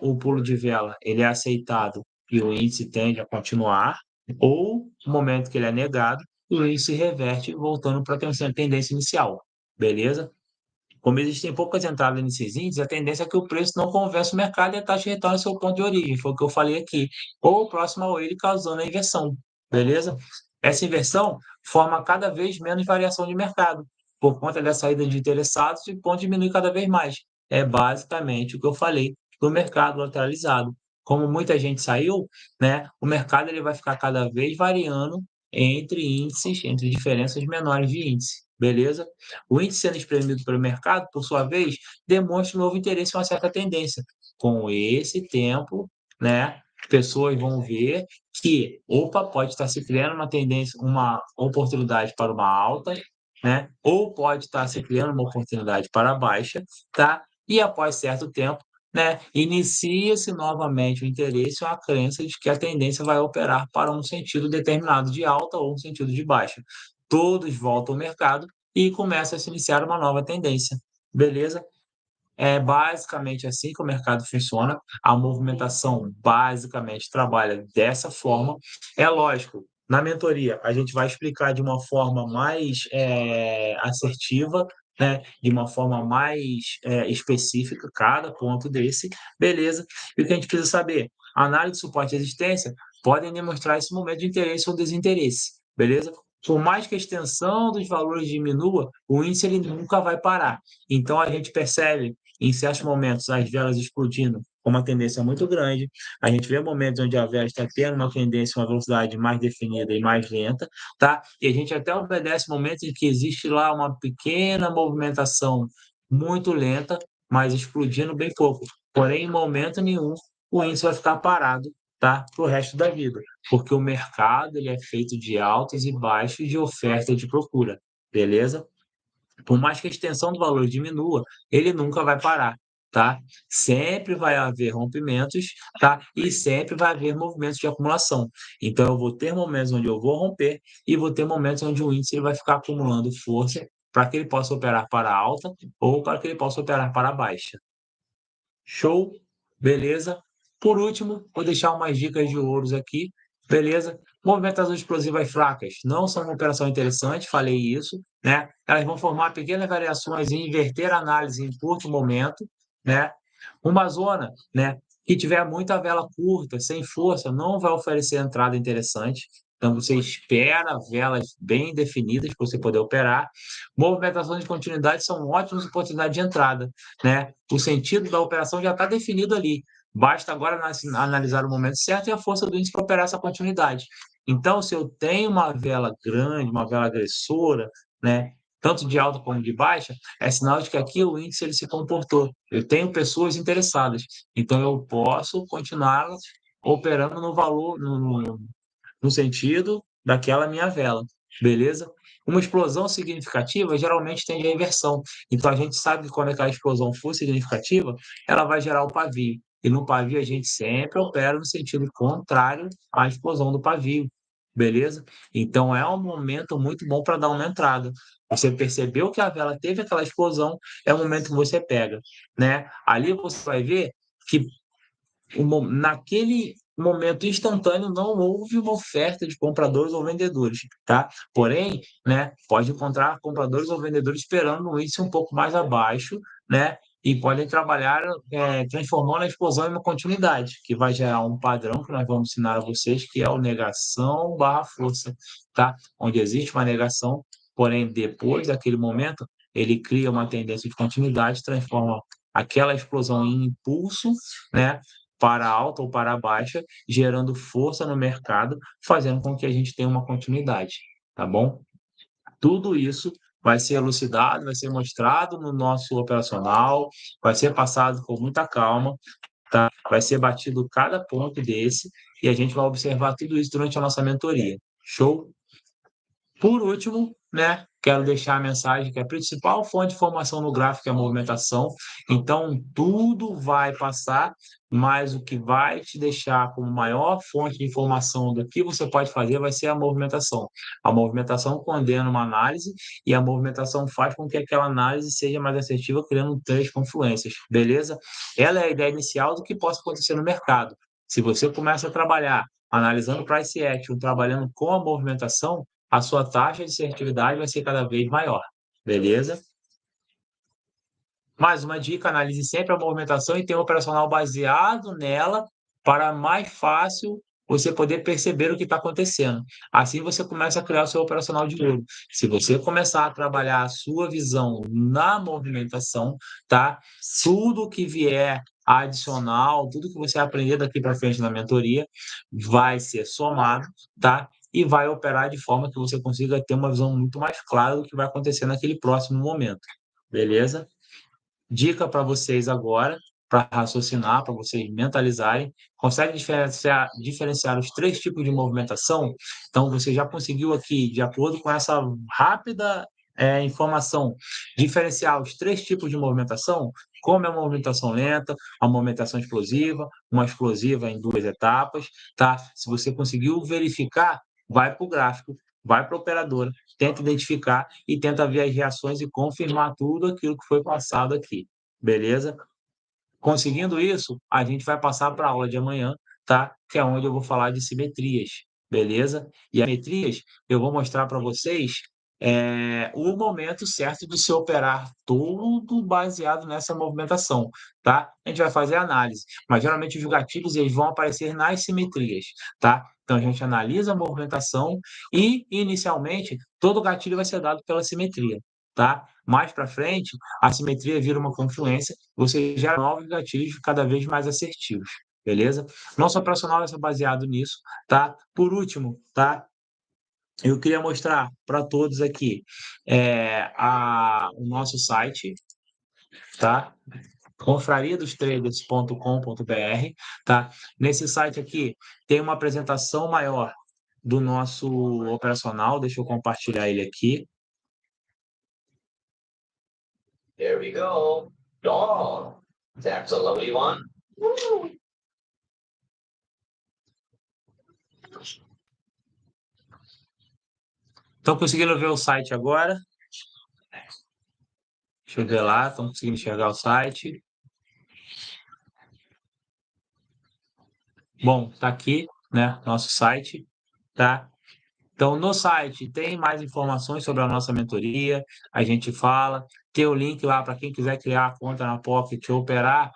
o pulo de vela ele é aceitado e o índice tende a continuar, ou no momento que ele é negado, o índice reverte voltando para a tendência inicial, beleza? Como existem poucas entradas nesses índices, a tendência é que o preço não converse o mercado e a taxa retorne ao seu ponto de origem, foi o que eu falei aqui, ou próximo ao ele, causando a inversão, beleza? Essa inversão forma cada vez menos variação de mercado, por conta da saída de interessados e o ponto diminui cada vez mais. É basicamente o que eu falei do mercado lateralizado. Como muita gente saiu, né, o mercado ele vai ficar cada vez variando entre índices, entre diferenças menores de índice, beleza? O índice sendo espremido pelo mercado, por sua vez, demonstra um novo interesse em uma certa tendência. Com esse tempo, né, pessoas vão ver que, opa, pode estar se criando uma tendência, uma oportunidade para uma alta, né? Ou pode estar se criando uma oportunidade para a baixa, tá? E após certo tempo, né, inicia-se novamente o interesse ou a crença de que a tendência vai operar para um sentido determinado de alta ou um sentido de baixa. Todos voltam ao mercado e começa a se iniciar uma nova tendência, beleza? É basicamente assim que o mercado funciona. A movimentação basicamente trabalha dessa forma. É lógico, na mentoria a gente vai explicar de uma forma mais assertiva, né? De uma forma mais específica cada ponto desse, beleza? E o que a gente precisa saber? A análise de suporte e resistência podem demonstrar esse momento de interesse ou desinteresse, beleza? por mais que a extensão dos valores diminua, o índice ele nunca vai parar. Então, a gente percebe, em certos momentos, as velas explodindo com uma tendência muito grande. A gente vê momentos onde a vela está tendo uma tendência, uma velocidade mais definida e mais lenta, tá? E a gente até obedece momentos em que existe lá uma pequena movimentação muito lenta, mas explodindo bem pouco. Porém, em momento nenhum, o índice vai ficar parado, tá? Para o resto da vida, porque o mercado ele é feito de altos e baixos de oferta e de procura, beleza? Por mais que a extensão do valor diminua, ele nunca vai parar, tá? Sempre vai haver rompimentos, tá? E sempre vai haver movimentos de acumulação. Então, eu vou ter momentos onde eu vou romper e vou ter momentos onde o índice ele vai ficar acumulando força para que ele possa operar para a alta ou para que ele possa operar para a baixa. Show? Beleza? Por último, vou deixar umas dicas de ouros aqui, beleza? Movimentações explosivas fracas não são uma operação interessante, falei isso, né? Elas vão formar pequenas variações e inverter a análise em curto momento, né? Uma zona, né, que tiver muita vela curta, sem força, não vai oferecer entrada interessante. Então, você espera velas bem definidas para você poder operar. Movimentações de continuidade são ótimas oportunidades de entrada, né? O sentido da operação já está definido ali. Basta agora analisar o momento certo e a força do índice para operar essa continuidade. Então, se eu tenho uma vela grande, uma vela agressora, né, tanto de alta como de baixa, é sinal de que aqui o índice ele se comportou. Eu tenho pessoas interessadas, então eu posso continuar operando no valor, no sentido daquela minha vela, beleza? Uma explosão significativa geralmente tem a inversão. Então a gente sabe que quando aquela explosão for significativa, ela vai gerar o pavio. E no pavio a gente sempre opera no sentido contrário à explosão do pavio, beleza? Então é um momento muito bom para dar uma entrada. Você percebeu que a vela teve aquela explosão, é o momento que você pega, né? Ali você vai ver que naquele momento instantâneo não houve uma oferta de compradores ou vendedores, tá? Porém, né, pode encontrar compradores ou vendedores esperando um índice um pouco mais abaixo, né? E podem trabalhar transformando a explosão em uma continuidade, que vai gerar um padrão que nós vamos ensinar a vocês, que é o negação barra força, tá? Onde existe uma negação, porém, depois daquele momento, ele cria uma tendência de continuidade, transforma aquela explosão em impulso, né? Para a alta ou para a baixa, gerando força no mercado, fazendo com que a gente tenha uma continuidade, tá bom? Tudo isso vai ser elucidado, vai ser mostrado no nosso operacional, vai ser passado com muita calma, tá? Vai ser batido cada ponto desse e a gente vai observar tudo isso durante a nossa mentoria. Show? Por último, né, quero deixar a mensagem que a principal fonte de informação no gráfico é a movimentação. Então, tudo vai passar, mas o que vai te deixar como maior fonte de informação do que você pode fazer vai ser a movimentação. A movimentação condena uma análise e a movimentação faz com que aquela análise seja mais assertiva, criando três confluências, beleza? Ela é a ideia inicial do que possa acontecer no mercado. Se você começa a trabalhar analisando price action, trabalhando com a movimentação, a sua taxa de assertividade vai ser cada vez maior, beleza? Mais uma dica, analise sempre a movimentação e tenha um operacional baseado nela para mais fácil você poder perceber o que está acontecendo. Assim você começa a criar o seu operacional de ouro. Se você começar a trabalhar a sua visão na movimentação, tá? Tudo que vier adicional, tudo que você aprender daqui para frente na mentoria vai ser somado, tá? E vai operar de forma que você consiga ter uma visão muito mais clara do que vai acontecer naquele próximo momento. Beleza? Dica para vocês agora, para raciocinar, para vocês mentalizarem. Consegue diferenciar os três tipos de movimentação? Então, você já conseguiu aqui, de acordo com essa rápida informação, diferenciar os três tipos de movimentação? Como é a movimentação lenta, a movimentação explosiva, uma explosiva em duas etapas, tá? Se você conseguiu verificar, vai para o gráfico, vai para a operadora, tenta identificar e tenta ver as reações e confirmar tudo aquilo que foi passado aqui, beleza? Conseguindo isso, a gente vai passar para a aula de amanhã, tá? Que é onde eu vou falar de simetrias, beleza? E as simetrias eu vou mostrar para vocês o momento certo de se operar tudo baseado nessa movimentação, tá? A gente vai fazer a análise, mas geralmente os gatilhos eles vão aparecer nas simetrias, tá? Então a gente analisa a movimentação e, inicialmente, todo gatilho vai ser dado pela simetria, tá? Mais para frente, a simetria vira uma confluência, você gera novos gatilhos cada vez mais assertivos, beleza? Nosso operacional vai ser baseado nisso, tá? Por último, tá? Eu queria mostrar para todos aqui o nosso site, tá? confrariadostraders.com.br, tá? Nesse site aqui tem uma apresentação maior do nosso operacional, deixa eu compartilhar ele aqui. There we go. Oh, that's a lovely one. Estão conseguindo ver o site agora? Deixa eu ver lá, estão conseguindo enxergar o site? Bom, tá aqui, né, nosso site, tá? Então, no site tem mais informações sobre a nossa mentoria, a gente fala, tem o link lá para quem quiser criar a conta na Pocket e operar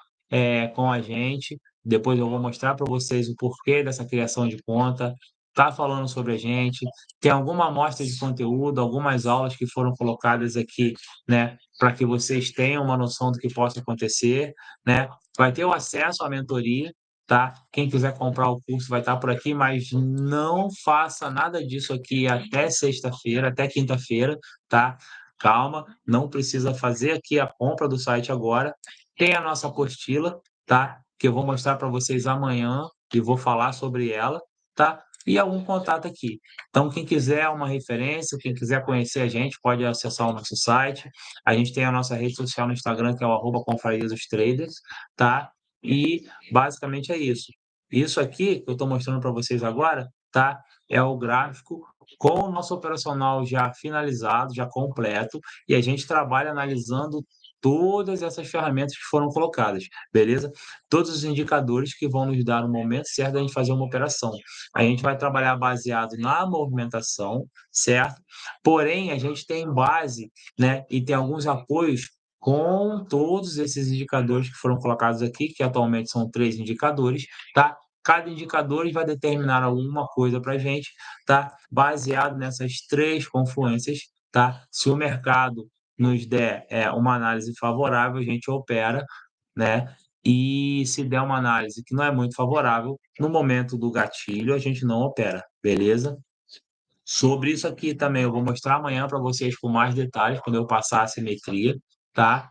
com a gente. Depois eu vou mostrar para vocês o porquê dessa criação de conta. Tá falando sobre a gente, tem alguma amostra de conteúdo, algumas aulas que foram colocadas aqui, né, para que vocês tenham uma noção do que possa acontecer, né? Vai ter o acesso à mentoria, tá? Quem quiser comprar o curso vai estar por aqui, mas não faça nada disso aqui até sexta-feira, até quinta-feira, tá? Calma, não precisa fazer aqui a compra do site agora. Tem a nossa apostila, tá? Que eu vou mostrar para vocês amanhã e vou falar sobre ela, tá? E algum contato aqui. Então, quem quiser uma referência, quem quiser conhecer a gente, pode acessar o nosso site. A gente tem a nossa rede social no Instagram, que é o @confrariadostraders, tá? E basicamente é isso. Isso aqui que eu estou mostrando para vocês agora, tá? É o gráfico com o nosso operacional já finalizado, já completo, e a gente trabalha analisando todas essas ferramentas que foram colocadas, beleza? Todos os indicadores que vão nos dar o momento certo da gente fazer uma operação. A gente vai trabalhar baseado na movimentação, certo? Porém, a gente tem base, né, e tem alguns apoios com todos esses indicadores que foram colocados aqui, que atualmente são 3 indicadores, tá? Cada indicador vai determinar alguma coisa para a gente, tá? Baseado nessas 3 confluências, tá? Se o mercado nos der uma análise favorável, a gente opera, né? E se der uma análise que não é muito favorável, no momento do gatilho, a gente não opera, beleza? Sobre isso aqui também, eu vou mostrar amanhã para vocês com mais detalhes, quando eu passar a simetria, tá?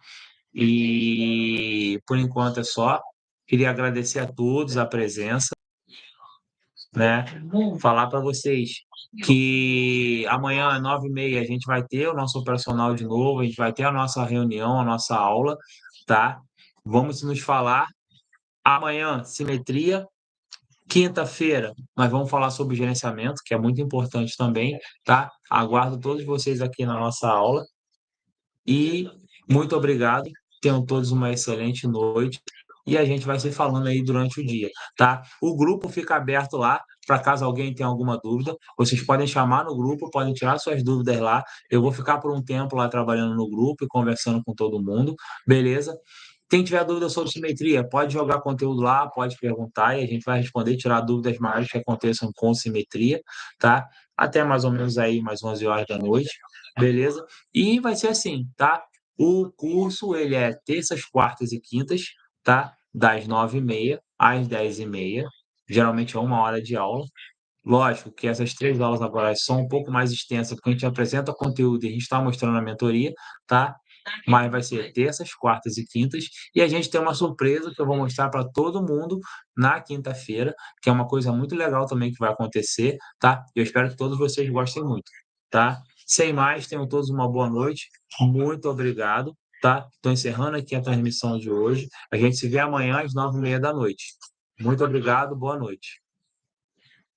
E por enquanto é só. Queria agradecer a todos a presença, né? Falar para vocês que amanhã às 9h30 a gente vai ter o nosso operacional de novo, a gente vai ter a nossa reunião, a nossa aula, tá? Vamos nos falar. Amanhã, simetria. Quinta-feira, nós vamos falar sobre gerenciamento, que é muito importante também, tá? Aguardo todos vocês aqui na nossa aula. E muito obrigado. Tenham todos uma excelente noite. E a gente vai se falando aí durante o dia, tá? O grupo fica aberto lá, para caso alguém tenha alguma dúvida. Vocês podem chamar no grupo, podem tirar suas dúvidas lá. Eu vou ficar por um tempo lá trabalhando no grupo e conversando com todo mundo, beleza? Quem tiver dúvida sobre simetria, pode jogar conteúdo lá, pode perguntar e a gente vai responder, tirar dúvidas maiores que aconteçam com simetria, tá? Até mais ou menos aí, mais 11 horas da noite, beleza? E vai ser assim, tá? O curso, ele é terças, quartas e quintas, tá? Das 9h30 às 10h30. Geralmente é 1 hora de aula. Lógico que essas 3 aulas agora são um pouco mais extensas, porque a gente apresenta conteúdo e a gente está mostrando a mentoria, tá? Mas vai ser terças, quartas e quintas. E a gente tem uma surpresa que eu vou mostrar para todo mundo na quinta-feira, que é uma coisa muito legal também que vai acontecer, tá? Eu espero que todos vocês gostem muito, tá? Sem mais, tenham todos uma boa noite. Muito obrigado, tá? Estou encerrando aqui a transmissão de hoje. A gente se vê amanhã às 9h30 da noite. Muito obrigado, boa noite.